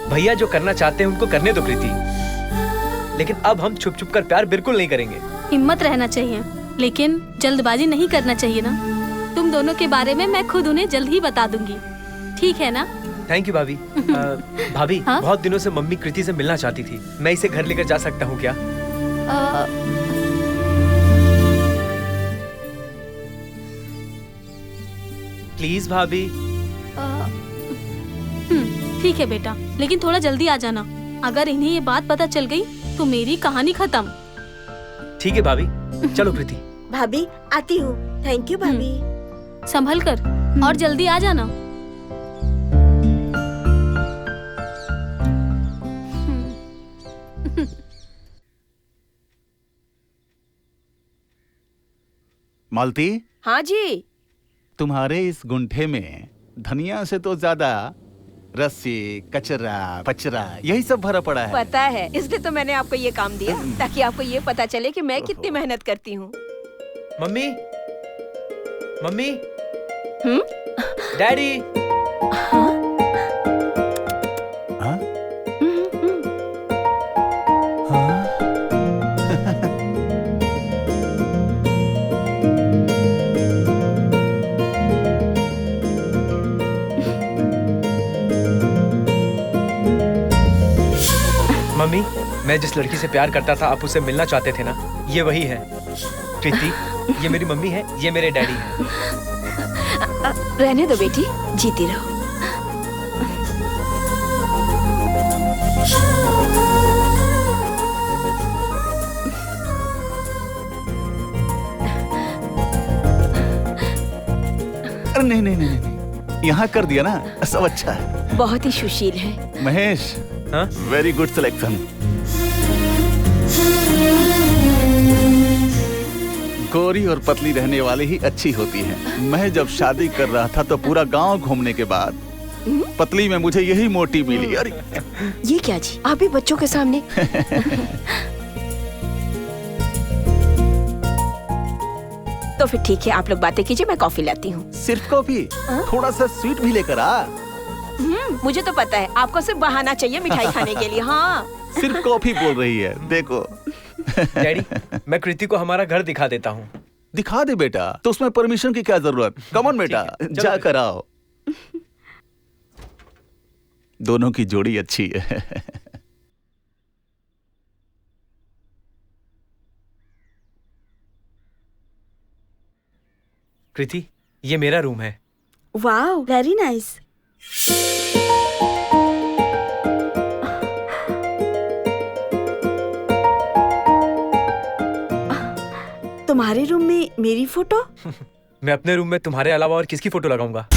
भैया जो करना चाहते हैं उनको करने दो कृति, लेकिन अब हम छुप छुप कर प्यार बिल्कुल नहीं करेंगे। हिम्मत रहना चाहिए, लेकिन जल्दबाजी नहीं करना चाहिए ना। तुम दोनों के बारे में मैं खुद उन्हें जल्द ही बता दूंगी, ठीक है ना? थैंक यू भाभी। भाभी, हाँ? बहुत दिनों से मम्मी कृति से मिलना चाहती थी, मैं इसे घर लेकर जा सकता हूँ क्या? प्लीज भाभी। ठीक है बेटा, लेकिन थोड़ा जल्दी आ जाना। अगर इन्हें ये बात पता चल गई तो मेरी कहानी खत्म। ठीक है भाभी, चलो कृति। भाभी, आती हूँ। थैंक यू भाभी। संभल कर और जल्दी आ जाना। मालती, हाँ जी। तुम्हारे इस गुंठे में धनिया से तो ज्यादा रस्सी, कचरा, पचरा यही सब भरा पड़ा है। पता है, इसलिए तो मैंने आपको ये काम दिया, ताकि आपको ये पता चले कि मैं कितनी मेहनत करती हूँ। Mummy, mummy, daddy. मम्मी, मैं जिस लड़की से प्यार करता था, आप उससे मिलना चाहते थे ना, ये वही है। कृति, ये मेरी मम्मी है, ये मेरे डैडी हैं। रहने दो बेटी, जीती रहो। अरे नहीं नहीं नहीं नहीं, यहाँ कर दिया ना, सब अच्छा है। बहुत ही सुशील है। Mahesh, very good selection. गोरी और पतली रहने वाली ही अच्छी होती है। मैं जब शादी कर रहा था तो पूरा गांव घूमने के बाद पतली में मुझे यही मोटी मिली। अरे ये क्या जी, आप भी बच्चों के सामने। तो फिर ठीक है, आप लोग बातें कीजिए, मैं कॉफी लाती हूँ। सिर्फ कॉफी? थोड़ा सा स्वीट भी लेकर आ। मुझे तो पता है, आपको सिर्फ बहाना चाहिए मिठाई खाने के लिए। हाँ, सिर्फ कॉफी बोल रही है, देखो। डैडी, मैं कृति को हमारा घर दिखा देता हूँ। दिखा दे बेटा, तो उसमें परमिशन की क्या जरूरत? कम ऑन बेटा, जा कर आओ। दोनों की जोड़ी अच्छी है। कृति, ये मेरा रूम है। Wow, very nice. तुम्हारे रूम में मेरी फोटो? मैं अपने रूम में तुम्हारे अलावा और किसकी फोटो लगाऊंगा?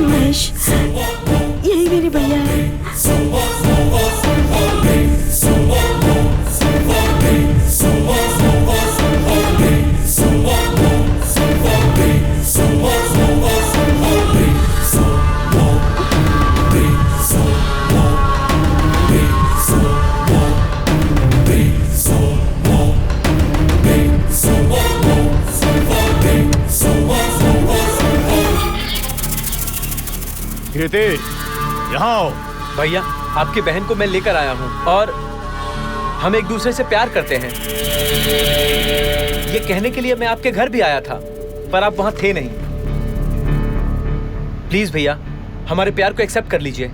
महेश, यही मेरे भैया है। कृति, यहाँ आओ। भैया, आपकी बहन को मैं लेकर आया हूँ और हम एक दूसरे से प्यार करते हैं। ये कहने के लिए मैं आपके घर भी आया था, पर आप वहां थे नहीं। प्लीज भैया, हमारे प्यार को एक्सेप्ट कर लीजिए।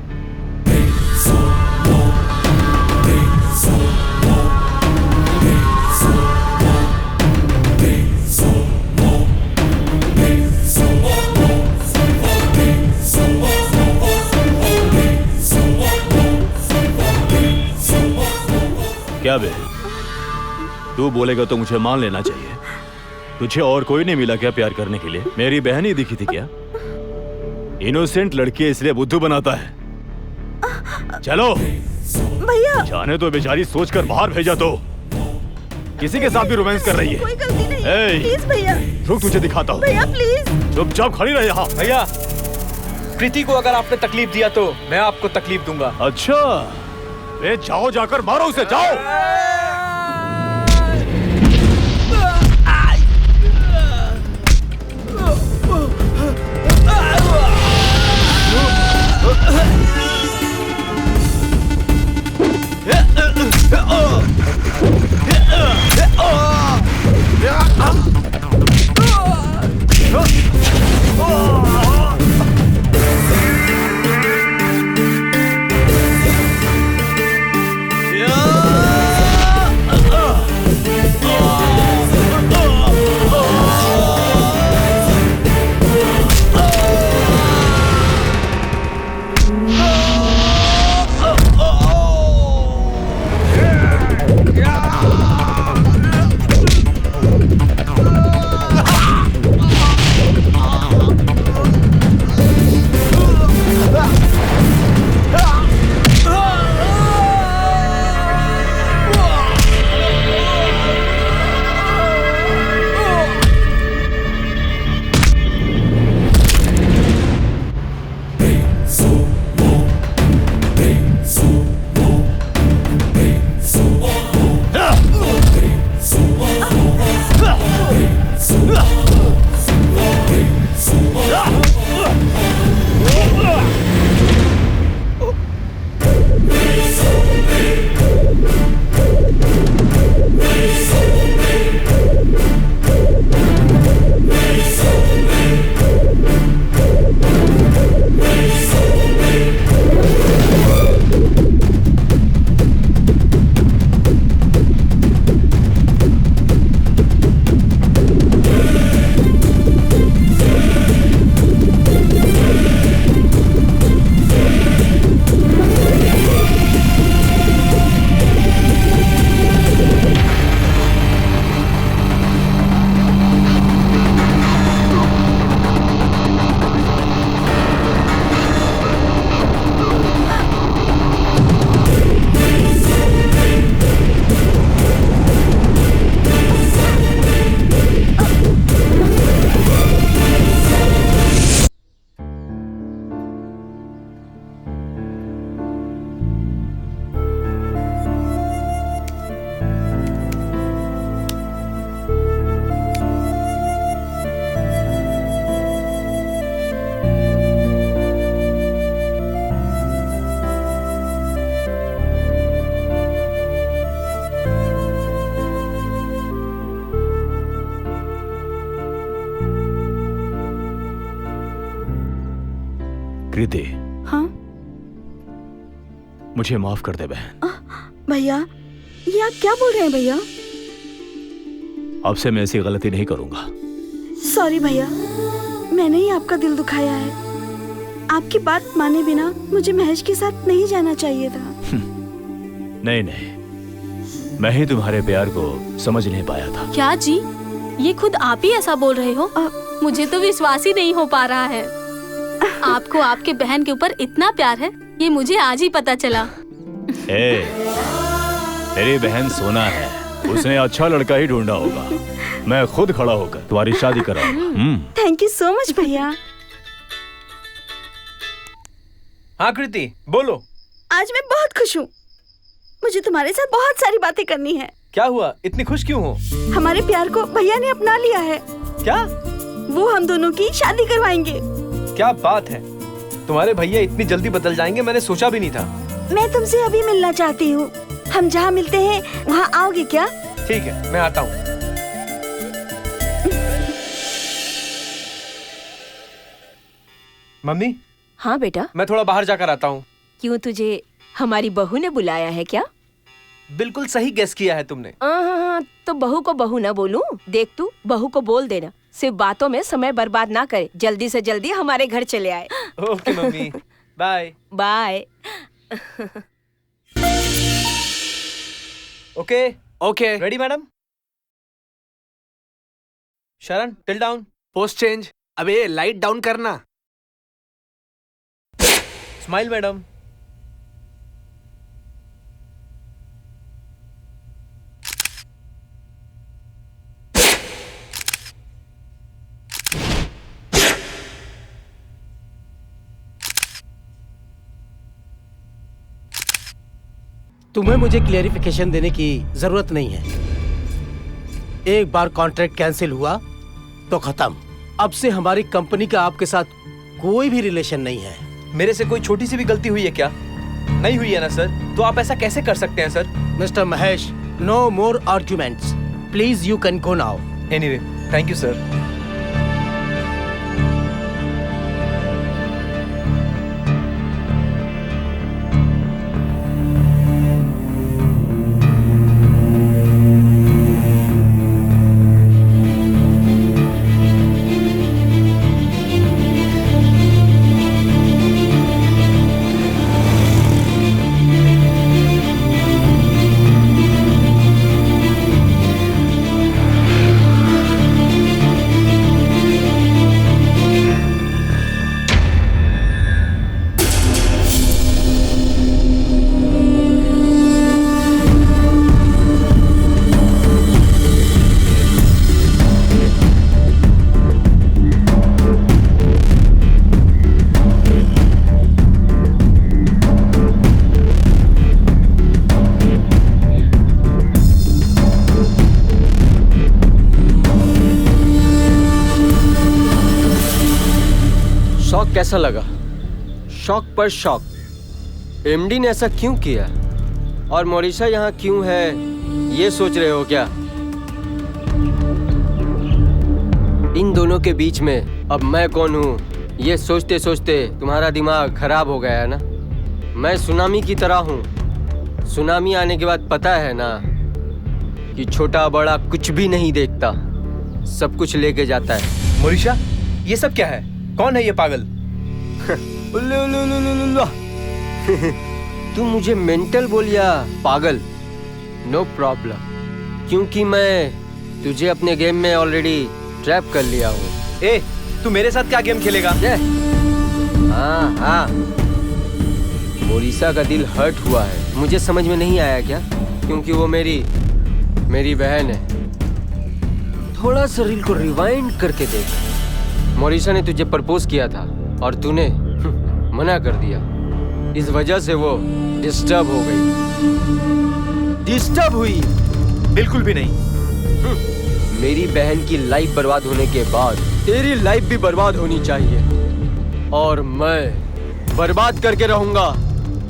क्या बे, तू बोलेगा तो मुझे मान लेना चाहिए। तुझे और कोई नहीं मिला क्या प्यार करने के लिए? मेरी बहन ही दिखी थी क्या? इनोसेंट लड़की इसलिए बुद्धू बनाता है। चलो भैया, जाने तो बेचारी सोचकर बाहर भेजा तो किसी के साथ भी रोमांस कर रही है। कोई गलती नहीं है। प्लीज भैया, रुक, तुझे दिखाता हूँ। भैया प्लीज। चुपचाप खड़ी रहे यहाँ। भैया, कृति को अगर आपने तकलीफ दिया तो मैं आपको तकलीफ दूंगा। अच्छा, ए जाओ, जाकर मारो उसे, जाओ। कृति, हाँ मुझे माफ कर दे बहन। भैया, ये आप क्या बोल रहे हैं भैया? अब से मैं ऐसी गलती नहीं करूंगा। सॉरी भैया, मैंने ही आपका दिल दुखाया है। आपकी बात माने बिना मुझे महेश के साथ नहीं जाना चाहिए था। नहीं नहीं, मैं ही तुम्हारे प्यार को समझ नहीं पाया था। क्या जी, ये खुद आप ही ऐसा बोल रहे हो? मुझे तो विश्वास ही नहीं हो पा रहा है। आपको आपके बहन के ऊपर इतना प्यार है, ये मुझे आज ही पता चला। तेरी बहन सोना है, उसने अच्छा लड़का ही ढूंढा होगा। मैं खुद खड़ा होकर तुम्हारी शादी कराऊंगा। थैंक यू सो मच भैया। हाँ कृति, बोलो। आज मैं बहुत खुश हूँ। मुझे तुम्हारे साथ बहुत सारी बातें करनी है। क्या हुआ, इतनी खुश क्यों हो? हमारे प्यार को भैया ने अपना लिया है। क्या? वो हम दोनों की शादी करवाएंगे। क्या बात है, तुम्हारे भैया इतनी जल्दी बदल जाएंगे मैंने सोचा भी नहीं था। मैं तुमसे अभी मिलना चाहती हूँ। हम जहाँ मिलते हैं वहाँ आओगे क्या? ठीक है, मैं आता हूँ। मम्मी। हाँ बेटा। मैं थोड़ा बाहर जाकर आता हूँ। क्यों, तुझे हमारी बहू ने बुलाया है क्या? बिल्कुल सही गेस किया है तुमने। हाँ, तो बहू को बहू ना बोलूं? देख तू बहू को बोल देना, सिर्फ बातों में समय बर्बाद ना करे, जल्दी से जल्दी हमारे घर चले आए। Okay mummy, bye bye. Okay okay, ready madam? Sharan, tilt down. Post change. अबे लाइट डाउन करना। Smile madam. तुम्हें मुझे क्लेरिफिकेशन देने की जरूरत नहीं है। एक बार कॉन्ट्रैक्ट कैंसिल हुआ तो खत्म। अब से हमारी कंपनी का आपके साथ कोई भी रिलेशन नहीं है। मेरे से कोई छोटी सी भी गलती हुई है क्या? नहीं हुई है ना सर? तो आप ऐसा कैसे कर सकते हैं sir? Mister Mahesh, no more arguments. Please you can go now. Anyway, thank you sir. कैसा लगा? शॉक पर शॉक। एमडी ने ऐसा क्यों किया और मोरिशा यहाँ क्यों है, ये सोच रहे हो क्या? इन दोनों के बीच में अब मैं कौन हूँ, ये सोचते सोचते तुम्हारा दिमाग खराब हो गया है ना? मैं सुनामी की तरह हूँ। सुनामी आने के बाद पता है ना कि छोटा बड़ा कुछ भी नहीं देखता, सब कुछ लेके जाता है। मोरिशा, ये सब क्या है? कौन है ये पागल? तू मुझे मेंटल बोल या पागल, नो प्रॉब्लम, क्योंकि मैं तुझे अपने गेम में ऑलरेडी ट्रैप कर लिया हूँ। ए, तू मेरे साथ क्या गेम खेलेगा? हाँ हाँ, मोरिशा का दिल हर्ट हुआ है, मुझे समझ में नहीं आया क्या? क्योंकि वो मेरी बहन है। थोड़ा सा रील को रिवाइंड करके देख। मोरिशा ने तुझे प्रपोज किया था और तूने मना कर दिया। इस वजह से वो डिस्टर्ब हो गई। डिस्टर्ब हुई? बिल्कुल भी नहीं। मेरी बहन की लाइफ बर्बाद होने के बाद तेरी लाइफ भी बर्बाद होनी चाहिए, और मैं बर्बाद करके रहूंगा।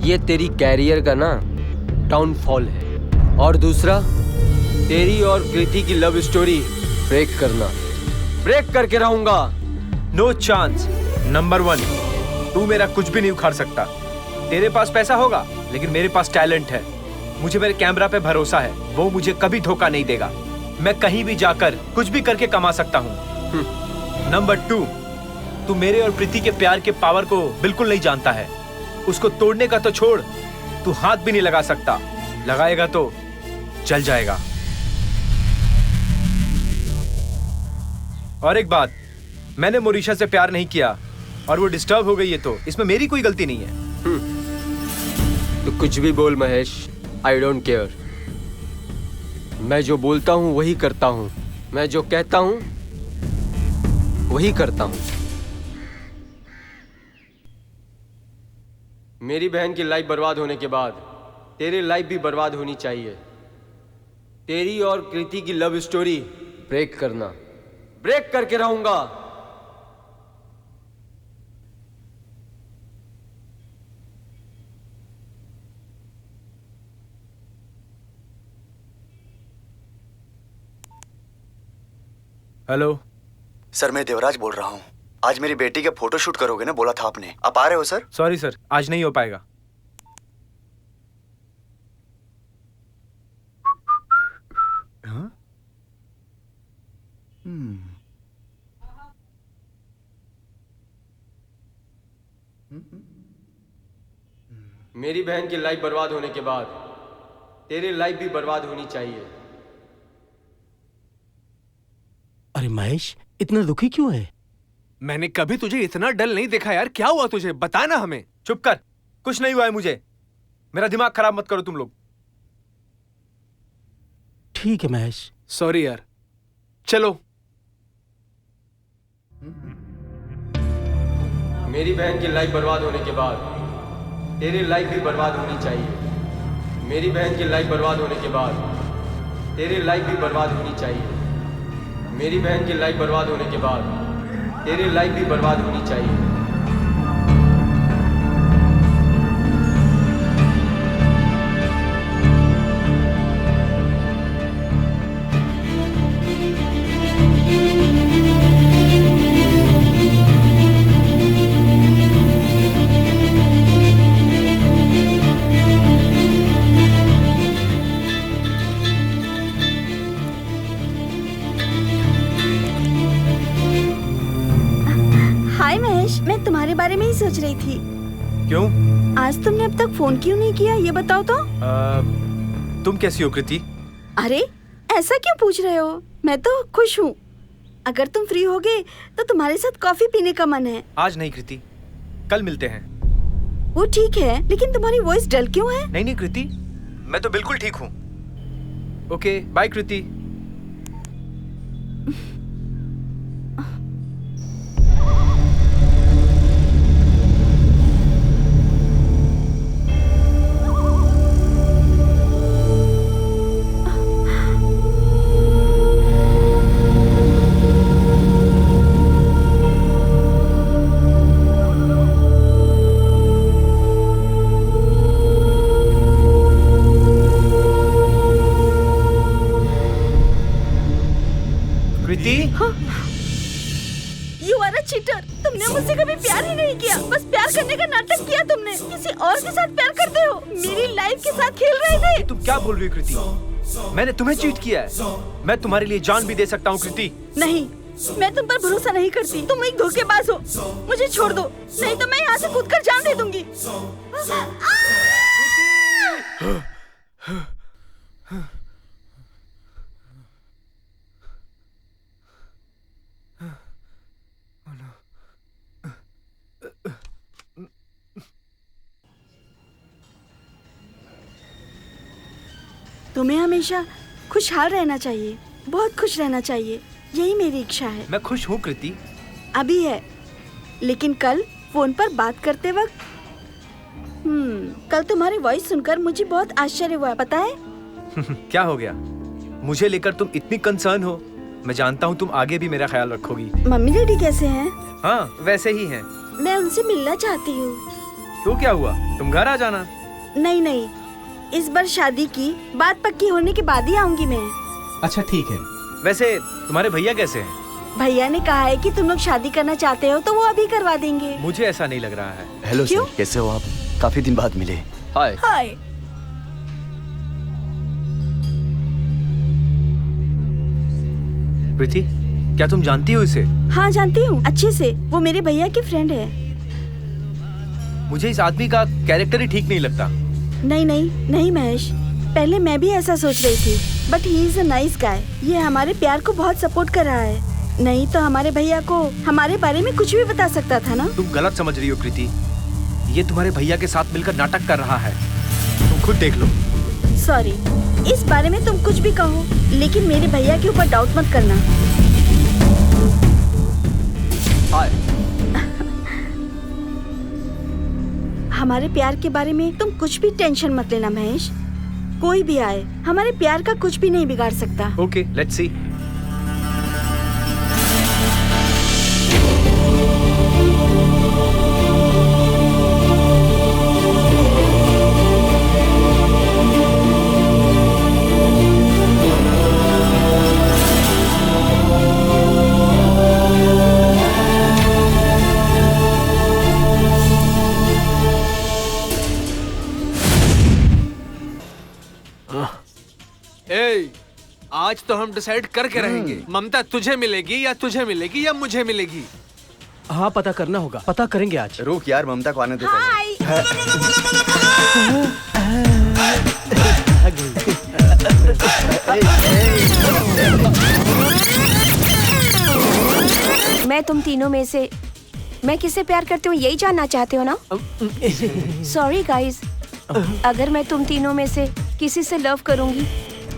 ये तेरी कैरियर का ना डाउनफॉल है। और दूसरा, तेरी और कृति की लव स्टोरी ब्रेक करना। ब्रेक करके रहूंगा। No chance. नंबर 1, तू मेरा कुछ भी नहीं उखाड़ सकता। तेरे पास पैसा होगा, लेकिन मेरे पास टैलेंट है। मुझे मेरे कैमरा पे भरोसा है, वो मुझे कभी धोखा नहीं देगा। मैं कहीं भी जाकर कुछ भी करके कमा सकता हूँ। नंबर 2, तू मेरे और प्रीति के प्यार के पावर को बिल्कुल नहीं जानता है। उसको तोड़ने का तो छोड़, तू हाथ भी नहीं लगा सकता। लगाएगा तो जल जाएगा। और एक बात, मैंने मोरिशा से प्यार नहीं किया और वो डिस्टर्ब हो गई है, तो इसमें मेरी कोई गलती नहीं है। तो कुछ भी बोल महेश, आई डोंट केयर। मैं जो बोलता हूँ वही करता हूँ, मैं जो कहता हूँ वही करता हूँ। मेरी बहन की लाइफ बर्बाद होने के बाद तेरी लाइफ भी बर्बाद होनी चाहिए। तेरी और कृति की लव स्टोरी ब्रेक करना। ब्रेक करके रहूंगा। हेलो सर, मैं देवराज बोल रहा हूँ। आज मेरी बेटी का फोटो शूट करोगे ना, बोला था आपने। आप आ रहे हो सर? सॉरी सर, आज नहीं हो पाएगा। हाँ? मेरी बहन की लाइफ बर्बाद होने के बाद तेरी लाइफ भी बर्बाद होनी चाहिए। अरे महेश, इतना दुखी क्यों है? मैंने कभी तुझे इतना डल नहीं देखा यार। क्या हुआ तुझे, बता ना हमें। चुप कर, कुछ नहीं हुआ है मुझे। मेरा दिमाग खराब मत करो तुम लोग। ठीक है महेश। सॉरी यार, चलो। मेरी बहन की लाइफ बर्बाद होने के बाद तेरी लाइफ भी बर्बाद होनी चाहिए। मेरी बहन की लाइफ बर्बाद होने के बाद तेरी लाइफ भी बर्बाद होनी चाहिए। मेरी बहन की लाइफ बर्बाद होने के बाद तेरी लाइफ भी बर्बाद होनी चाहिए। हाय महेश, मैं तुम्हारे बारे में ही सोच रही थी। क्यों? आज तुमने अब तक फोन क्यों नहीं किया, ये बताओ तो। तुम कैसी हो कृति? अरे ऐसा क्यों पूछ रहे हो? मैं तो खुश हूँ। अगर तुम फ्री होगे तो तुम्हारे साथ कॉफी पीने का मन है। आज नहीं कृति, कल मिलते हैं। वो ठीक है, लेकिन तुम्हारी वॉइस डल क्यों है? नहीं नहीं कृति, मैं तो बिल्कुल ठीक हूँ। Okay bye Kriti. You are a cheater. तुमने मुझसे कभी प्यार ही नहीं किया, बस प्यार करने का नाटक किया तुमने। किसी और के साथ प्यार करते हो, मेरी लाइफ के साथ खेल रहे थे। तुम क्या बोल रही हो कृति? मैंने तुम्हें चीट किया है। मैं तुम्हारे लिए जान भी दे सकता हूँ कृति। नहीं, मैं तुम पर भरोसा नहीं करती। तुम एक धोखेबाज हो। मुझे छोड़ दो, नहीं तो मैं यहाँ से कूदकर जान दे दूंगी। तुम्हें हमेशा खुशहाल रहना चाहिए, बहुत खुश रहना चाहिए, यही मेरी इच्छा है। मैं खुश हूँ कृति। अभी है, लेकिन कल फोन पर बात करते वक्त कल तुम्हारी वॉइस सुनकर मुझे बहुत आश्चर्य हुआ, पता है? क्या हो गया? मुझे लेकर तुम इतनी कंसर्न हो। मैं जानता हूँ तुम आगे भी मेरा ख्याल रखोगी। मम्मी डैडी कैसे हैं? हाँ वैसे ही हैं। मैं उनसे मिलना चाहती हूँ। तो क्या हुआ, तुम घर आ जाना। नहीं नहीं, इस बार शादी की बात पक्की होने के बाद ही आऊंगी मैं। अच्छा ठीक है। वैसे तुम्हारे भैया कैसे हैं? भैया ने कहा है कि तुम लोग शादी करना चाहते हो तो वो अभी करवा देंगे। मुझे ऐसा नहीं लग रहा है। हेलो सर, कैसे हो आप? काफी दिन बाद मिले। हाय। हाय। प्रीति, क्या तुम जानती हो इसे? हाँ जानती हूँ अच्छे से, वो मेरे भैया की फ्रेंड है। मुझे इस आदमी का कैरेक्टर ही ठीक नहीं लगता। नहीं नहीं नहीं महेश, पहले मैं भी ऐसा सोच रही थी, but he is a nice guy. ये हमारे प्यार को बहुत सपोर्ट कर रहा है। नहीं तो हमारे भैया को हमारे बारे में कुछ भी बता सकता था ना। तुम गलत समझ रही हो कृति। ये तुम्हारे भैया के साथ मिलकर नाटक कर रहा है, तुम खुद देख लो। सॉरी, इस बारे में तुम कुछ भी कहो, लेकिन मेरे भैया के ऊपर डाउट मत करना। हाय। हमारे प्यार के बारे में तुम कुछ भी टेंशन मत लेना महेश। कोई भी आए, हमारे प्यार का कुछ भी नहीं बिगाड़ सकता। Okay, let's see. ए, आज तो हम डिसाइड करके रहेंगे। ममता तुझे मिलेगी या तुझे मिलेगी या मुझे मिलेगी। हाँ पता करना होगा, पता करेंगे आज। रुक यार, ममता को आने दे मैं तुम तीनों में से मैं किससे प्यार करती हूँ यही जानना चाहते हो ना? सॉरी गाइस, अगर मैं तुम तीनों में से किसी से लव करूंगी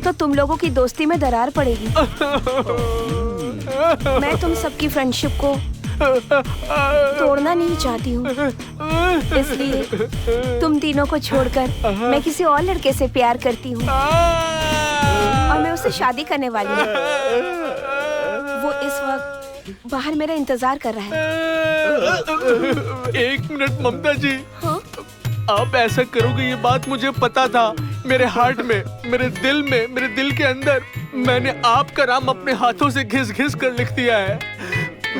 तो तुम लोगों की दोस्ती में दरार पड़ेगी। मैं तुम सबकी फ्रेंडशिप को तोड़ना नहीं चाहती हूँ, इसलिए तुम तीनों को छोड़कर मैं किसी और लड़के से प्यार करती हूँ और मैं उससे शादी करने वाली हूँ। वो इस वक्त बाहर मेरा इंतजार कर रहा है। एक मिनट ममता जी, आप ऐसा करोगे ये बात मुझे पता था। मेरे हार्ट में, मेरे दिल के अंदर मैंने आपका नाम अपने हाथों से घिस घिस कर लिख दिया है।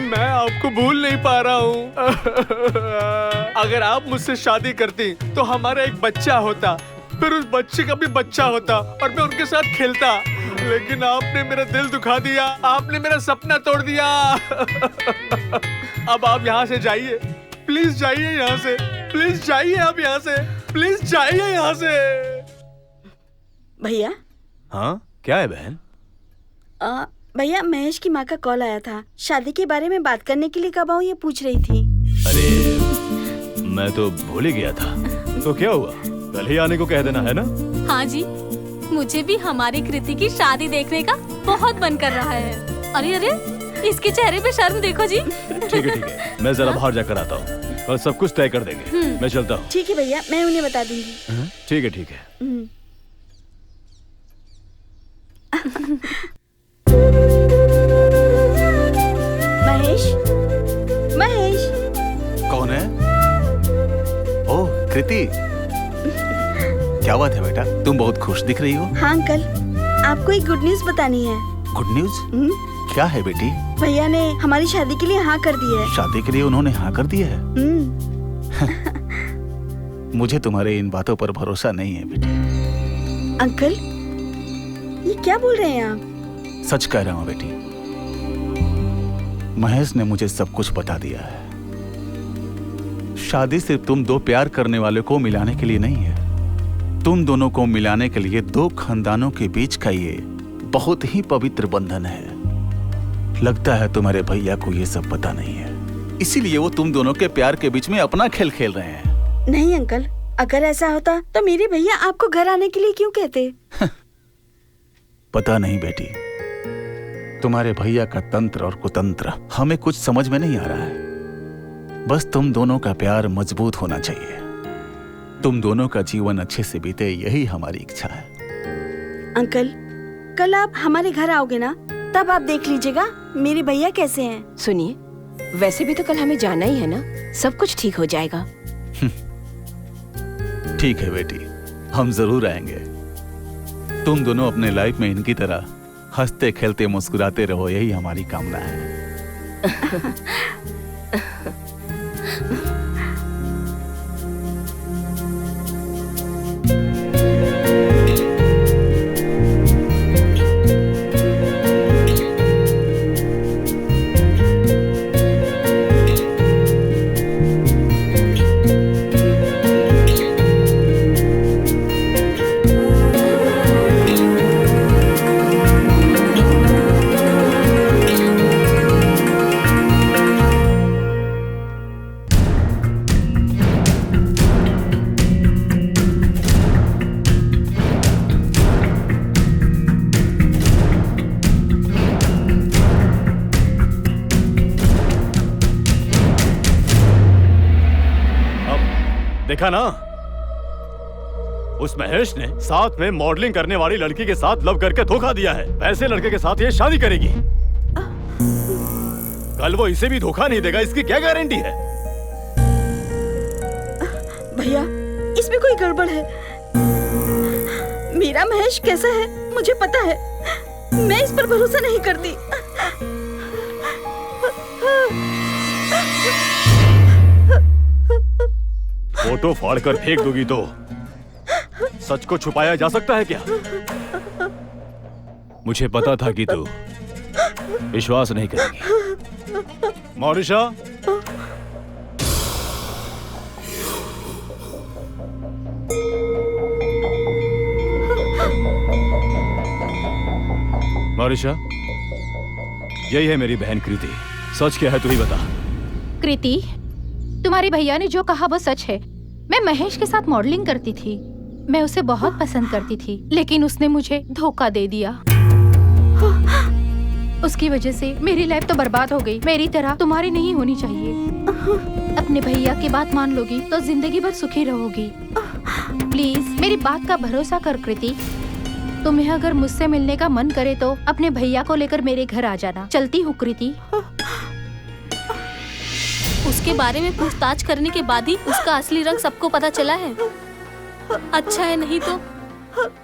मैं आपको भूल नहीं पा रहा हूँ। अगर आप मुझसे शादी करती तो हमारा एक बच्चा होता, फिर उस बच्चे का भी बच्चा होता और मैं उनके साथ खेलता। लेकिन आपने मेरा दिल दुखा दिया, आपने मेरा सपना तोड़ दिया। अब आप यहाँ से जाइए, प्लीज जाइए यहाँ से, प्लीज जाइए आप यहाँ से, प्लीज जाइए यहाँ से। भैया। हाँ क्या है बहन? भैया, महेश की माँ का कॉल आया था, शादी के बारे में बात करने के लिए कब आऊँ ये पूछ रही थी। अरे मैं तो भूल ही गया था। तो क्या हुआ, कल ही आने को कह देना है ना? हाँ जी, मुझे भी हमारी कृति की शादी देखने का बहुत मन कर रहा है। अरे अरे, इसके चेहरे पे शर्म देखो जी। ठीक है, मैं जरा बाहर जाकर आता हूँ, कल सब कुछ तय कर देंगे। मैं चलता हूँ। ठीक है भैया, मैं उन्हें बता दूंगी। ठीक है। महेश। कौन है? ओह कृति, क्या बात है बेटा, तुम बहुत खुश दिख रही हो। हाँ अंकल, आपको एक गुड न्यूज बतानी है। Good news? क्या है बेटी? भैया ने हमारी शादी के लिए हाँ कर दी है। शादी के लिए उन्होंने हाँ कर दी है? मुझे तुम्हारे इन बातों पर भरोसा नहीं है बेटी। अंकल, ये क्या बोल रहे हैं आप? सच कह रहा हूँ बेटी, महेश ने मुझे सब कुछ बता दिया है। शादी सिर्फ तुम दो प्यार करने वाले को मिलाने के लिए नहीं है, तुम दोनों को मिलाने के लिए दो खानदानों के बीच का ये बहुत ही पवित्र बंधन है। लगता है तुम्हारे भैया को ये सब पता नहीं है, इसीलिए वो तुम दोनों के प्यार के बीच में अपना खेल खेल रहे हैं। नहीं अंकल, अगर ऐसा होता तो मेरे भैया आपको घर आने के लिए क्यों कहते? पता नहीं बेटी, तुम्हारे भैया का तंत्र और कुतंत्र हमें कुछ समझ में नहीं आ रहा है। बस तुम दोनों का प्यार मजबूत होना चाहिए, तुम दोनों का जीवन अच्छे से बीते, यही हमारी इच्छा है। अंकल, कल आप हमारे घर आओगे ना, तब आप देख लीजिएगा मेरे भैया कैसे हैं। सुनिए, वैसे भी तो कल हमें जाना ही है ना, सब कुछ ठीक हो जाएगा। ठीक है बेटी, हम जरूर आएंगे। तुम दोनों अपने लाइफ में इनकी तरह हंसते खेलते मुस्कुराते रहो, यही हमारी कामना है। देखा ना, उस महेश ने साथ में मॉडलिंग करने वाली लड़की के साथ लव करके धोखा दिया है। वैसे लड़के के साथ ये शादी करेगी, कल वो इसे भी धोखा नहीं देगा, इसकी क्या गारंटी है? भैया, इसमें कोई गड़बड़ है। मेरा महेश कैसा है मुझे पता है, मैं इस पर भरोसा नहीं करती। फोटो फाड़कर फेंक दोगी तो सच को छुपाया जा सकता है क्या? मुझे पता था कि तू विश्वास नहीं करेगी। मौरिशा, मौरिशा, यही है मेरी बहन कृति। सच क्या है तू ही बता। कृति, तुम्हारे भैया ने जो कहा वो सच है। मैं महेश के साथ मॉडलिंग करती थी। मैं उसे बहुत पसंद करती थी, लेकिन उसने मुझे धोखा दे दिया। उसकी वजह से मेरी लाइफ तो बर्बाद हो गई। मेरी तरह तुम्हारी नहीं होनी चाहिए। अपने भैया की बात मान लोगी तो जिंदगी भर सुखी रहोगी। प्लीज मेरी बात का भरोसा कर कृति। तुम्हें अगर मुझसे मिलने का मन करे तो अपने भैया को लेकर मेरे घर आ जाना। चलती हूँ कृति। उसके बारे में पूछताछ करने के बाद ही उसका असली रंग सबको पता चला है। अच्छा है, नहीं तो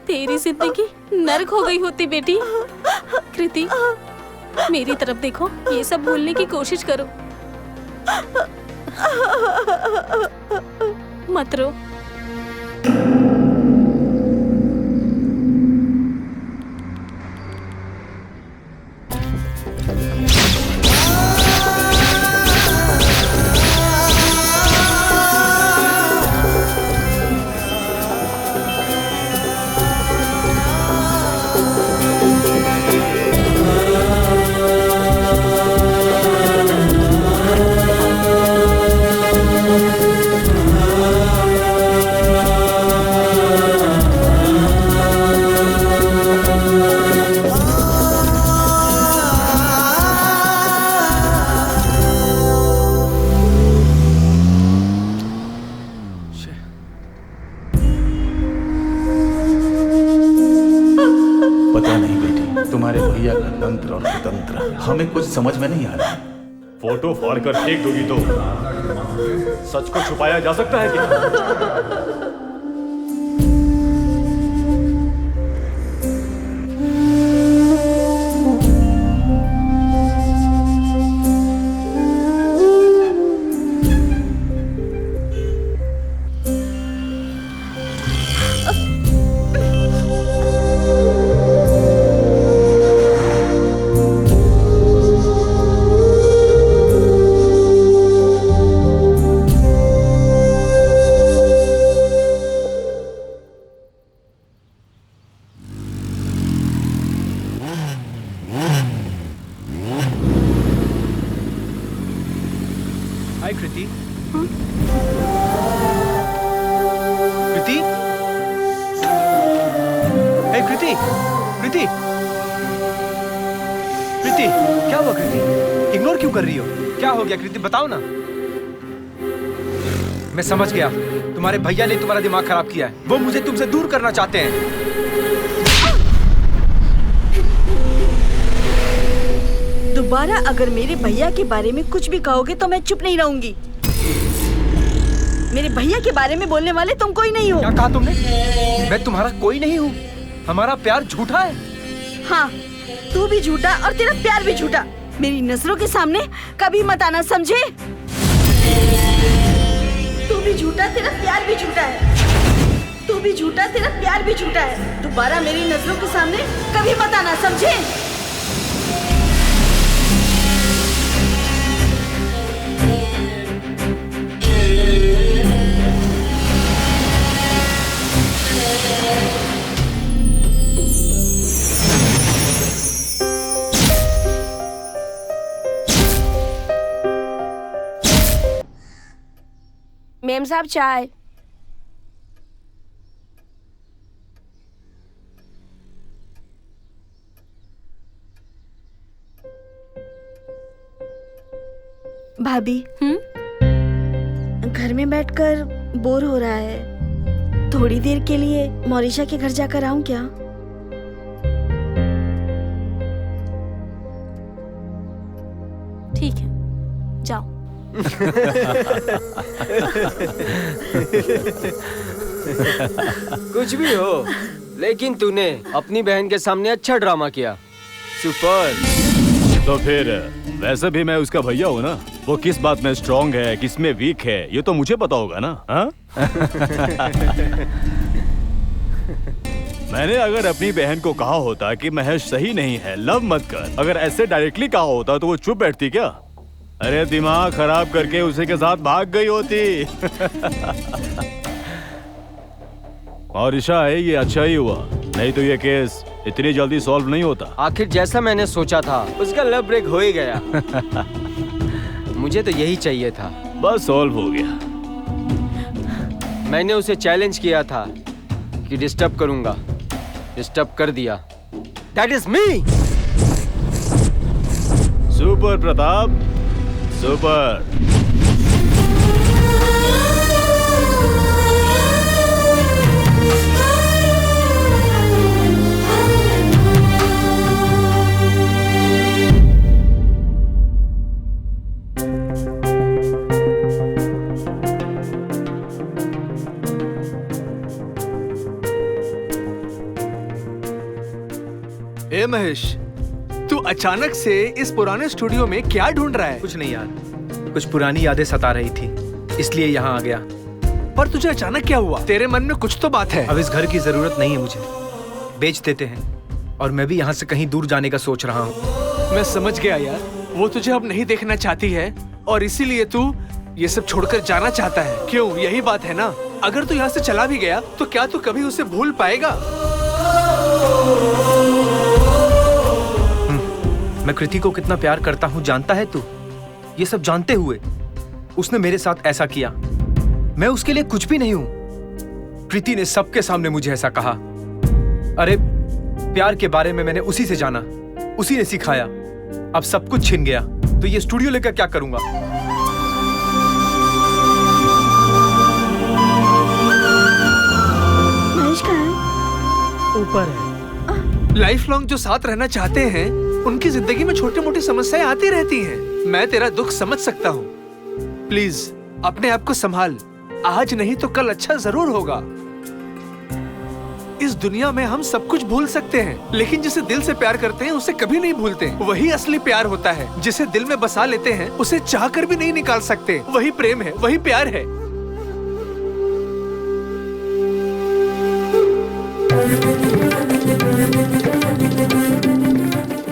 तेरी जिंदगी नर्क हो गई होती बेटी। कृति, मेरी तरफ देखो, ये सब भूलने की कोशिश करो, मत रो। हमें कुछ समझ में नहीं आ रहा। फोटो फाड़ कर फेंक दोगी तो सच को छुपाया जा सकता है क्या? हाय कृति। कृति, हे कृति, कृति, कृति, क्या हुआ कृति? इग्नोर क्यों कर रही हो? क्या हो गया कृति, बताओ ना। मैं समझ गया, तुम्हारे भैया ने तुम्हारा दिमाग खराब किया है। वो मुझे तुमसे दूर करना चाहते हैं। दोबारा अगर मेरे भैया के बारे में कुछ भी कहोगे तो मैं चुप नहीं रहूंगी। मेरे भैया के बारे में बोलने वाले तुम कोई नहीं हो। क्या कहा तुमने? मैं तुम्हारा कोई नहीं हूँ। हमारा प्यार झूठा है। हाँ, तू भी झूठा और तेरा प्यार भी झूठा। मेरी नजरों के सामने कभी मत आना, समझे? तू भी झूठा, तेरा प्यार भी झूठा है। तू भी झूठा, तेरा प्यार भी झूठा है। दोबारा मेरी नजरों के सामने कभी मत आना, समझे? मेम साहब चाय। भाभी, घर में बैठकर बोर हो रहा है। थोड़ी देर के लिए मौरिशा के घर जाकर आऊं क्या? ठीक है, जाओ। कुछ भी हो, लेकिन तूने अपनी बहन के सामने अच्छा ड्रामा किया। सुपर। तो फिर वैसे भी मैं उसका भैया हूँ ना। वो किस बात में स्ट्रांग है, किस में वीक है, ये तो मुझे पता होगा ना। हाँ? मैंने अगर अपनी बहन को कहा होता कि महेश सही नहीं है, लव मत कर, अगर ऐसे डायरेक्टली कहा होता तो वो चुप बैठती क्या? अरे दिमाग खराब करके उसी के साथ भाग गई होती। और ईशा है, ये अच्छा ही हुआ, नहीं तो ये केस इतनी जल्दी सॉल्व नहीं होता। आखिर जैसा मैंने सोचा था उसका लव ब्रेक हो ही गया। मुझे तो यही चाहिए था। बस सॉल्व हो गया। मैंने उसे चैलेंज किया था कि डिस्टर्ब करूंगा, डिस्टर्ब कर दिया। That is me. Super Pratap, super. ए महेश, तू अचानक से इस पुराने स्टूडियो में क्या ढूंढ रहा है? कुछ नहीं यार, कुछ पुरानी यादें सता रही थी, इसलिए यहाँ आ गया। पर तुझे अचानक क्या हुआ? तेरे मन में कुछ तो बात है। अब इस घर की जरूरत नहीं है मुझे, बेच देते हैं और मैं भी यहाँ से कहीं दूर जाने का सोच रहा हूँ। मैं समझ गया यार, वो तुझे अब नहीं देखना चाहती है और इसीलिए तू ये सब छोड़कर जाना चाहता है। क्यों, यही बात है ना? अगर तू यहाँ से चला भी गया तो क्या तू कभी उसे भूल पाएगा? मैं कृति को कितना प्यार करता हूँ जानता है तू? ये सब जानते हुए उसने मेरे साथ ऐसा किया। मैं उसके लिए कुछ भी नहीं हूँ। कृति ने सबके सामने मुझे ऐसा कहा। अरे प्यार के बारे में मैंने उसी से जाना, उसी ने सिखाया। अब सब कुछ छिन गया तो ये स्टूडियो लेकर क्या करूंगा? महेश कहाँ है? ऊपर है। लाइफ लॉन्ग जो साथ रहना चाहते हैं उनकी जिंदगी में छोटी मोटी समस्याएं आती रहती हैं। मैं तेरा दुख समझ सकता हूँ। प्लीज अपने आप को संभाल, आज नहीं तो कल अच्छा जरूर होगा। इस दुनिया में हम सब कुछ भूल सकते हैं, लेकिन जिसे दिल से प्यार करते हैं उसे कभी नहीं भूलते। वही असली प्यार होता है। जिसे दिल में बसा लेते हैं उसे चाह कर भी नहीं निकाल सकते। वही प्रेम है, वही प्यार है।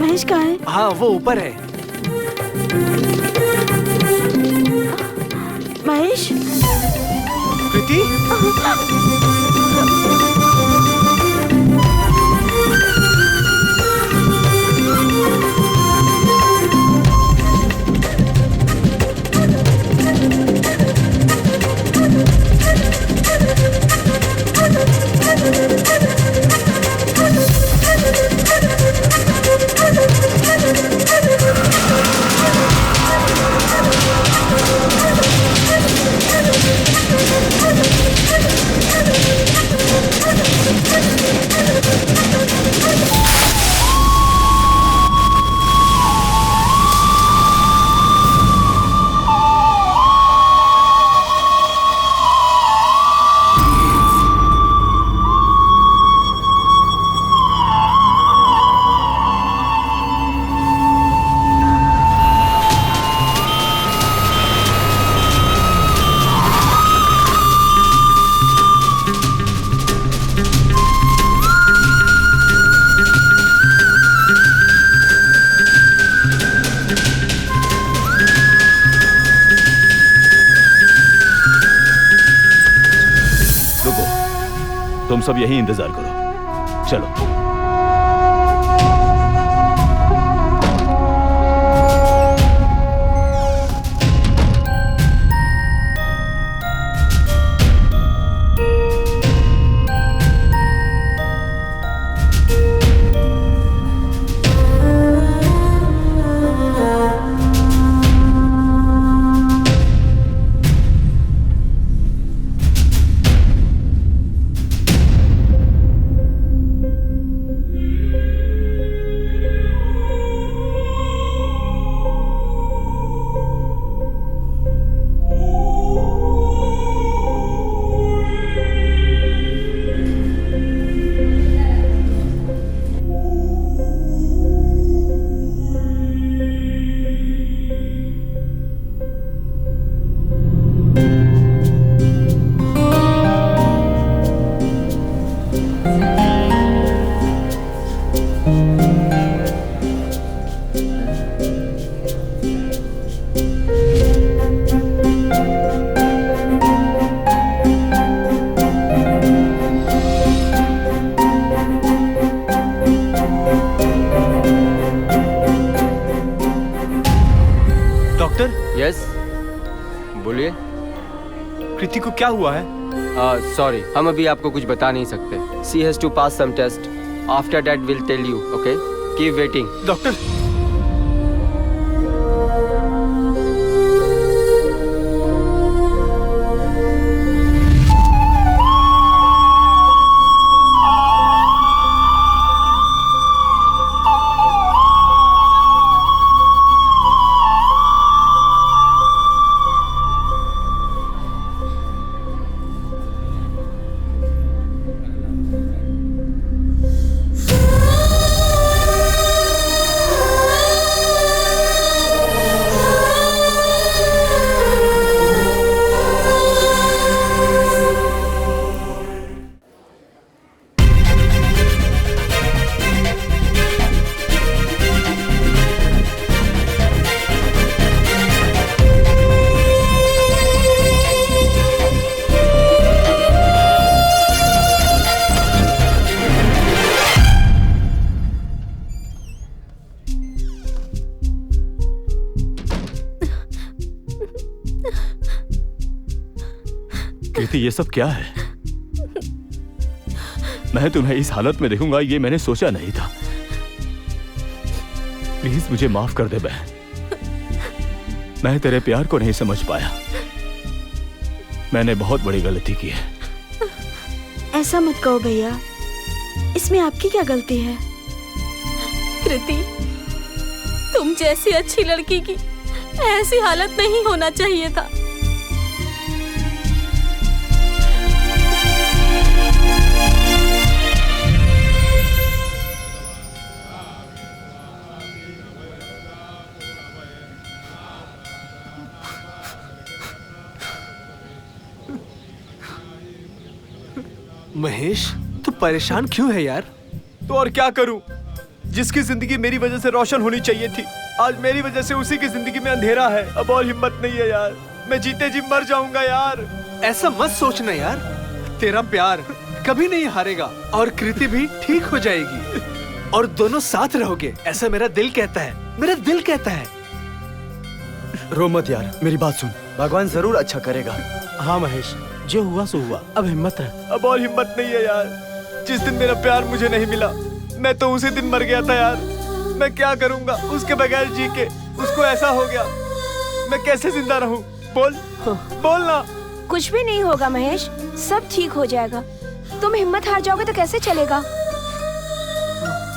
महेश कहाँ है? हाँ, वो ऊपर है। महेश, कृति? तुम सब यहीं इंतजार करो, चलो। क्या हुआ है? सॉरी, हम अभी आपको कुछ बता नहीं सकते. She has to pass some test. After that we'll tell you. Okay? Keep waiting. Doctor, Kriti, ये सब क्या है? मैं तुम्हें इस हालत में देखूंगा, ये मैंने सोचा नहीं था. प्लीज मुझे माफ कर दे बहन. मैं तेरे प्यार को नहीं समझ पाया. मैंने बहुत बड़ी गलती की है. ऐसा मत कहो भैया, इसमें आपकी क्या गलती है? कृति, तुम जैसी अच्छी लड़की की ऐसी हालत नहीं होना चाहिए था. महेश, तू परेशान क्यों है यार? तो और क्या करूं? जिसकी जिंदगी मेरी वजह से रोशन होनी चाहिए थी, आज मेरी वजह से उसी की जिंदगी में अंधेरा है. अब और हिम्मत नहीं है यार, मैं जीते जी मर जाऊंगा यार. ऐसा मत सोचना यार, तेरा प्यार कभी नहीं हारेगा और कृति भी ठीक हो जाएगी और दोनों साथ रहोगे, ऐसा मेरा दिल कहता है. मेरा दिल कहता है. रो मत यार, मेरी बात सुन. भगवान जरूर अच्छा करेगा. हाँ महेश, जो हुआ सो हुआ, अब हिम्मत रख. अब और हिम्मत नहीं है यार. जिस दिन मेरा प्यार मुझे नहीं मिला, मैं तो उसी दिन मर गया था यार. मैं क्या करूंगा उसके बगैर जी के? उसको ऐसा हो गया, मैं कैसे जिंदा रहूं? बोल ना. कुछ भी नहीं होगा महेश, सब ठीक हो जाएगा. तुम हिम्मत हार जाओगे तो कैसे चलेगा?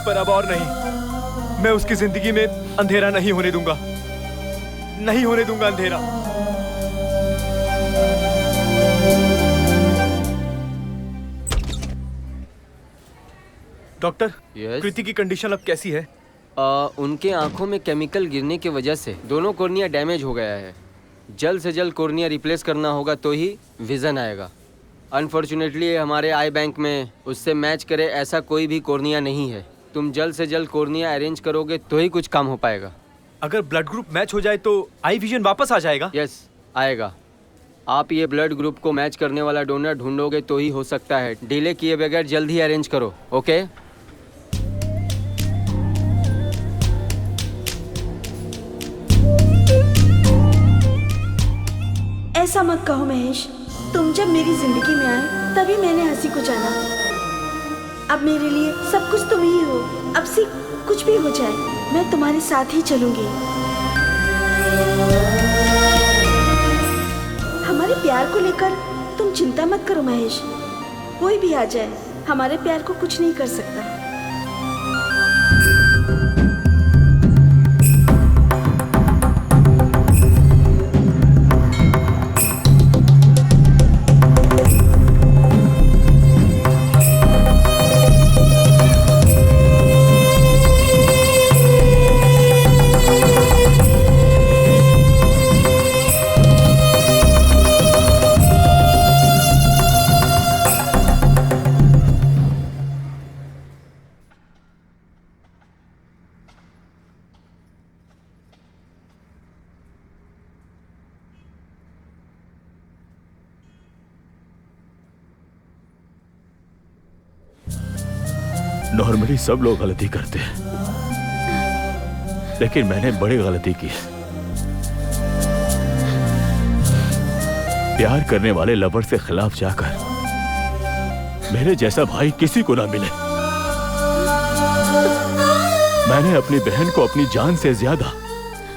पर अब और नहीं, मैं उसकी जिंदगी में अंधेरा नहीं होने दूंगा. नहीं होने दूंगा अंधेरा. डॉक्टर, कृति की कंडीशन अब कैसी है? उनके आंखों में केमिकल गिरने की वजह से दोनों कॉर्निया डैमेज हो गया है. जल्द से जल्द कॉर्निया रिप्लेस करना होगा तो ही विजन आएगा. अनफॉर्चुनेटली हमारे आई बैंक में उससे मैच करे ऐसा कोई भी कॉर्निया नहीं है. तुम जल्द से जल्द कॉर्निया अरेंज करोगे तो ही कुछ काम हो पाएगा. अगर ब्लड ग्रुप मैच हो जाए तो आई विजन वापस आ जाएगा? यस, आएगा. आप ये ब्लड ग्रुप को मैच करने वाला डोनर ढूंढोगे तो ही हो सकता है. डिले किए बगैर जल्द ही अरेंज करो. ओके? ऐसा मत कहो महेश, तुम जब मेरी जिंदगी में आए तभी मैंने हंसी को जाना. अब मेरे लिए सब कुछ तुम ही हो. अब से कुछ भी हो जाए, मैं तुम्हारे साथ ही चलूंगी. हमारे प्यार को लेकर तुम चिंता मत करो महेश. कोई भी आ जाए, हमारे प्यार को कुछ नहीं कर सकता. नॉर्मली सब लोग गलती करते हैं, लेकिन मैंने बड़ी गलती की है. प्यार करने वाले लवर के खिलाफ जाकर मेरे जैसा भाई किसी को ना मिले। मैंने अपनी बहन को अपनी जान से ज्यादा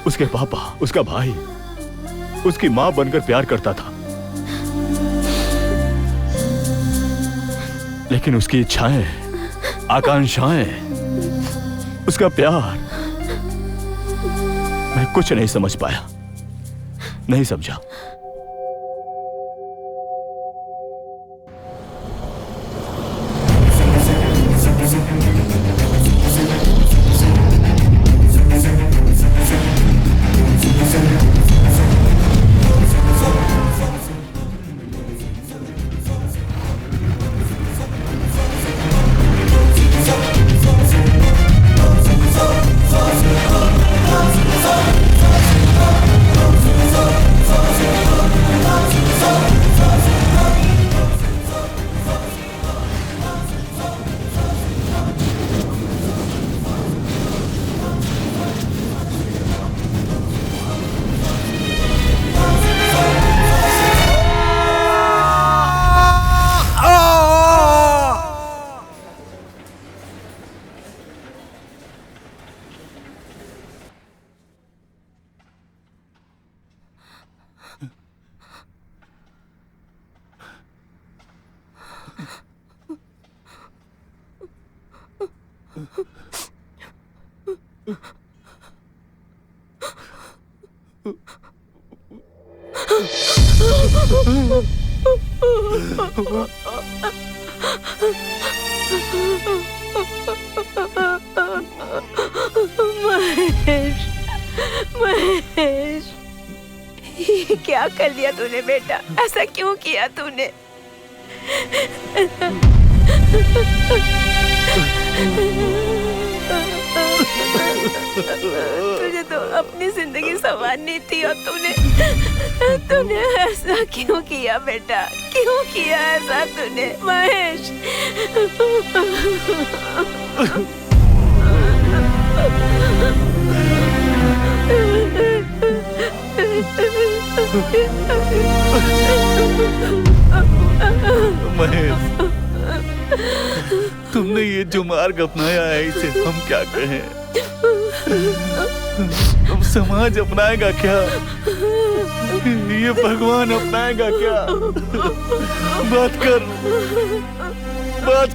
उसके पापा, उसका भाई, उसकी मां बनकर प्यार करता था। लेकिन उसकी इच्छाएं, आकांक्षाएं, उसका प्यार मैं कुछ नहीं समझ पाया, नहीं समझा। महेश, महेश, ये क्या कर लिया तूने बेटा? ऐसा क्यों किया तूने? तुझे तो अपनी जिंदगी संवारनी थी और तूने ऐसा क्यों किया बेटा? क्यों किया ऐसा तूने महेश? महेश, तुमने ये जो मार्ग अपनाया है इसे हम क्या कहें? अब समाज अपनाएगा क्या? ये भगवान अपनाएगा क्या? बात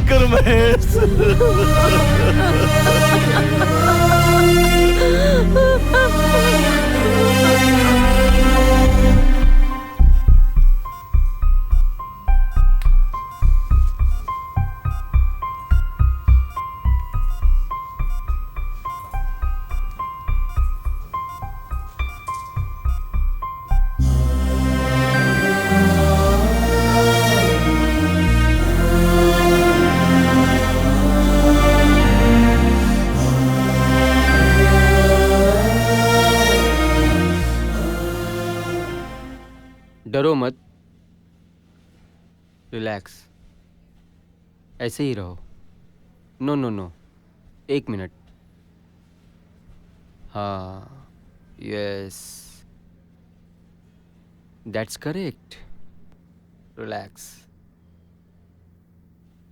कर महेश। डरो मत, रिलैक्स, ऐसे ही रहो। No no no, 1 minute. हाँ, यस, दैट्स करेक्ट। रिलैक्स,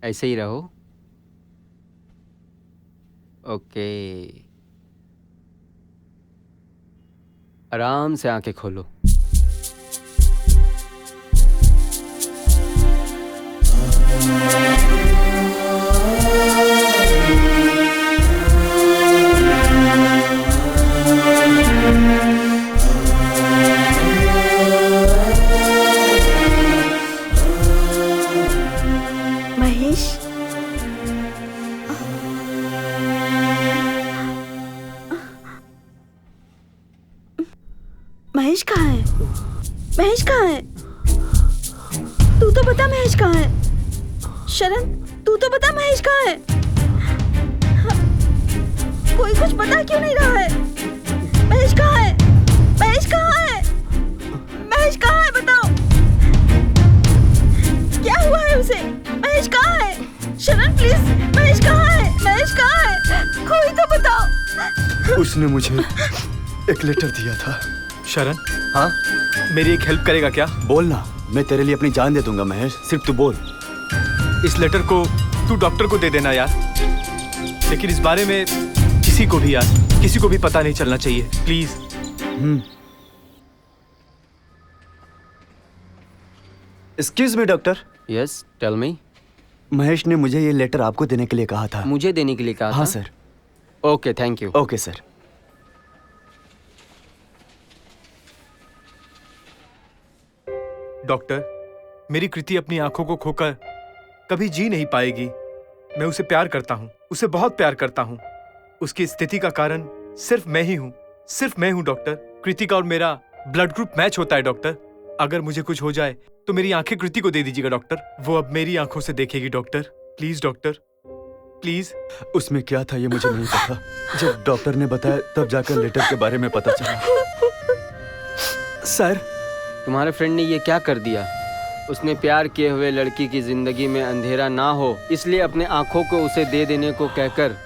ऐसे ही रहो। ओके, आराम से आंखें खोलो। महेश, महेश कहाँ है? महेश कहाँ है? तू तो बता महेश कहाँ है? शरण, तू तो बता महेश कहाँ है? कोई कुछ बता क्यों नहीं रहा है? महेश कहाँ है? महेश कहाँ है? महेश कहाँ है बताओ? क्या हुआ है उसे? महेश कहाँ है? शरण प्लीज, महेश कहाँ है? महेश कहाँ है? कोई तो बताओ। उसने मुझे एक लेटर दिया था। शरण, हाँ, मेरी एक हेल्प करेगा क्या? बोलना। मैं तेरे लिए अपनी जान दे दूंगा महेश, सिर्फ तू बोल। इस लेटर को तू डॉक्टर को दे देना यार, लेकिन इस बारे में किसी को भी यार, किसी को भी पता नहीं चलना चाहिए, please. Excuse me doctor. Yes, tell me. Mahesh ने मुझे ये लेटर आपको देने के लिए कहा था। मुझे देने के लिए कहा था? हाँ sir. Okay, thank you. Okay sir. Doctor, मेरी कृति अपनी आंखों को खोकर कभी जी नहीं पाएगी। मैं उसे प्यार करता हूँ, उसे बहुत प्यार करता हूँ। उसकी स्थिति का कारण सिर्फ मैं ही हूँ, सिर्फ मैं हूँ डॉक्टर। कृति का और मेरा ब्लड ग्रुप मैच होता है डॉक्टर। अगर मुझे कुछ हो जाए तो मेरी आंखें कृति को दे दीजिएगा डॉक्टर, वो अब मेरी आंखों से देखेगी डॉक्टर। Please doctor, please. उसमें क्या था ये मुझे नहीं पता, जब डॉक्टर ने बताया तब जाकर लेटर के बारे में पता चला। सर, तुम्हारे फ्रेंड ने ये क्या कर दिया? उसने प्यार किए हुए लड़की की जिंदगी में अंधेरा ना हो इसलिए अपने आंखों को उसे दे देने को कहकर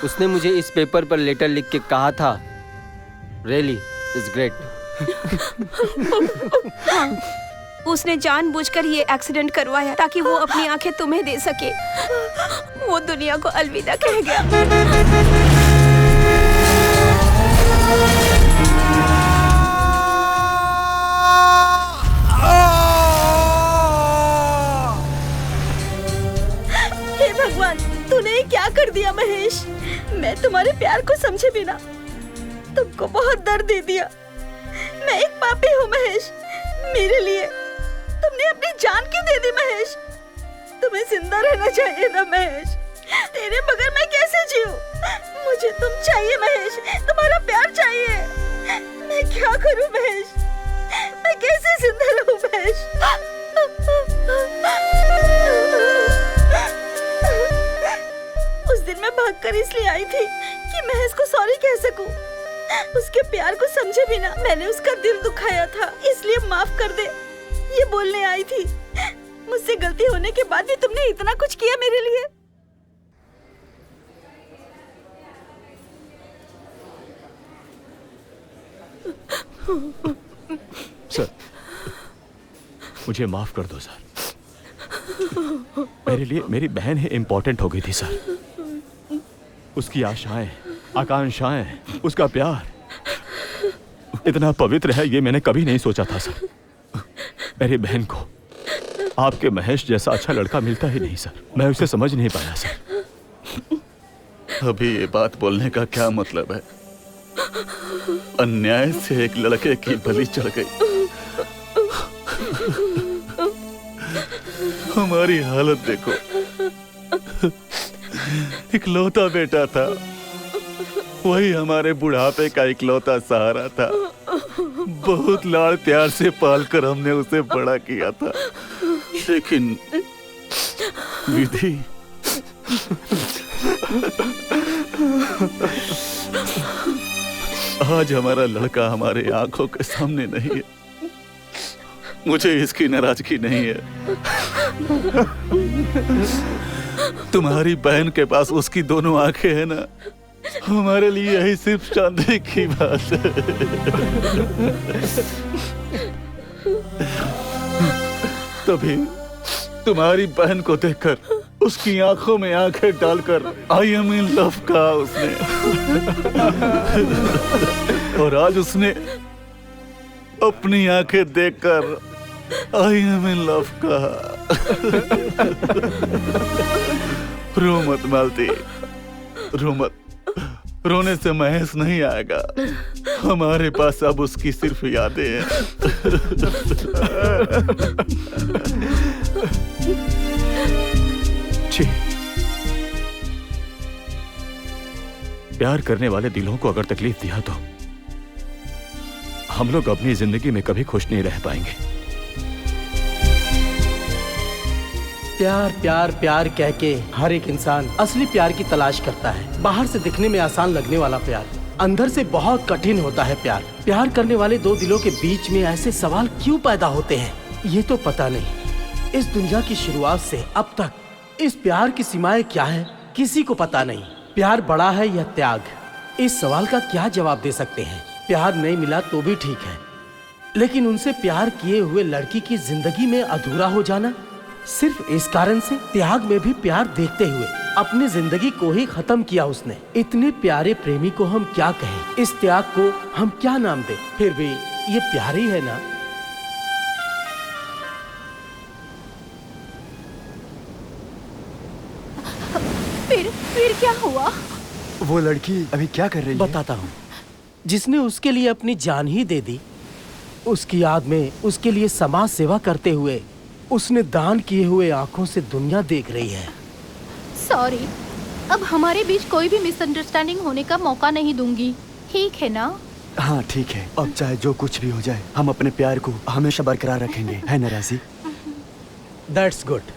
उसने मुझे इस पेपर पर लेटर लिख के कहा था। Really it's great. उसने जानबूझकर ये एक्सीडेंट करवाया ताकि वो अपनी आंखें तुम्हें दे सके। वो दुनिया को अलविदा कह गया। हे भगवान, तूने ये क्या कर दिया महेश? मैं तुम्हारे प्यार को समझे बिना तुमको बहुत दर्द दे दिया। मैं एक पापी हूँ महेश। मेरे लिए तुमने अपनी जान क्यों दे दी महेश? तुम्हें जिंदा रहना चाहिए ना महेश। तेरे बगैर मैं कैसे जीऊं? मुझे तुम चाहिए महेश, तुम्हारा प्यार चाहिए। मैं क्या करूं महेश? मैं कैसे जिंदा रहूं महेश? उस दिन मैं भागकर इसलिए आई थी कि महेश को सॉरी कह सकूं। उसके प्यार को समझे बिना मैंने उसका दिल दुखाया था, इसलिए माफ कर दे ये बोलने आई थी। मुझसे गलती होने के बाद भी तुमने इतना कुछ किया मेरे लिए। सर, मुझे माफ कर दो सर। मेरे लिए मेरी बहन ही इम्पोर्टेंट हो गई थी सर। उसकी आशाएं, आकांक्षाएं, उसका प्यार इतना पवित्र है ये मैंने कभी नहीं सोचा था सर। मेरी बहन को आपके महेश जैसा अच्छा लड़का मिलता ही नहीं सर। मैं उसे समझ नहीं पाया सर। अभी ये बात बोलने का क्या मतलब है? अन्याय से एक लड़के की बलि चढ़ गई। हमारी हालत देखो। इकलौता बेटा था, वही हमारे बुढ़ापे का इकलौता सहारा था। बहुत लाड़ प्यार से पालकर हमने उसे बड़ा किया था, लेकिन विधि आज हमारा लड़का हमारे आंखों के सामने नहीं है। मुझे इसकी नाराजगी नहीं है। तुम्हारी बहन के पास उसकी दोनों आंखें हैं ना, हमारे लिए यही सिर्फ चांदने की बात है। तभी तुम्हारी बहन को देखकर उसकी आंखों में आंखें डालकर आई एम इन लव कहा उसने। और आज उसने अपनी आंखें देखकर आई एम इन लव कहा। रो मत मालती, रो मत। रोने से महेश नहीं आएगा। हमारे पास अब उसकी सिर्फ यादें हैं। छी, प्यार करने वाले दिलों को अगर तकलीफ दिया तो हम लोग अपनी जिंदगी में कभी खुश नहीं रह पाएंगे। प्यार प्यार प्यार कह के हर एक इंसान असली प्यार की तलाश करता है। बाहर से दिखने में आसान लगने वाला प्यार अंदर से बहुत कठिन होता है। प्यार करने वाले दो दिलों के बीच में ऐसे सवाल क्यों पैदा होते हैं ये तो पता नहीं। इस दुनिया की शुरुआत से अब तक इस प्यार की सीमाएं क्या है किसी को पता नहीं। प्यार बड़ा है या त्याग, इस सवाल का क्या जवाब दे सकते हैं? प्यार नहीं मिला तो भी ठीक है, लेकिन उनसे प्यार किए हुए लड़की की जिंदगी में अधूरा हो जाना, सिर्फ इस कारण से त्याग में भी प्यार देखते हुए अपनी जिंदगी को ही खत्म किया उसने। इतने प्यारे प्रेमी को हम क्या कहें, इस त्याग को हम क्या नाम दें? फिर भी ये प्यार ही है ना। फिर क्या हुआ? वो लड़की अभी क्या कर रही है? बताता हूँ। जिसने उसके लिए अपनी जान ही दे दी, उसकी याद में उसके लिए समाज सेवा करते हुए उसने दान किए हुए आंखों से दुनिया देख रही है। सॉरी, अब हमारे बीच कोई भी मिसअंडरस्टैंडिंग होने का मौका नहीं दूंगी, ठीक है ना? हाँ ठीक है, अब चाहे जो कुछ भी हो जाए हम अपने प्यार को हमेशा बरकरार रखेंगे, है ना राजी? That's good.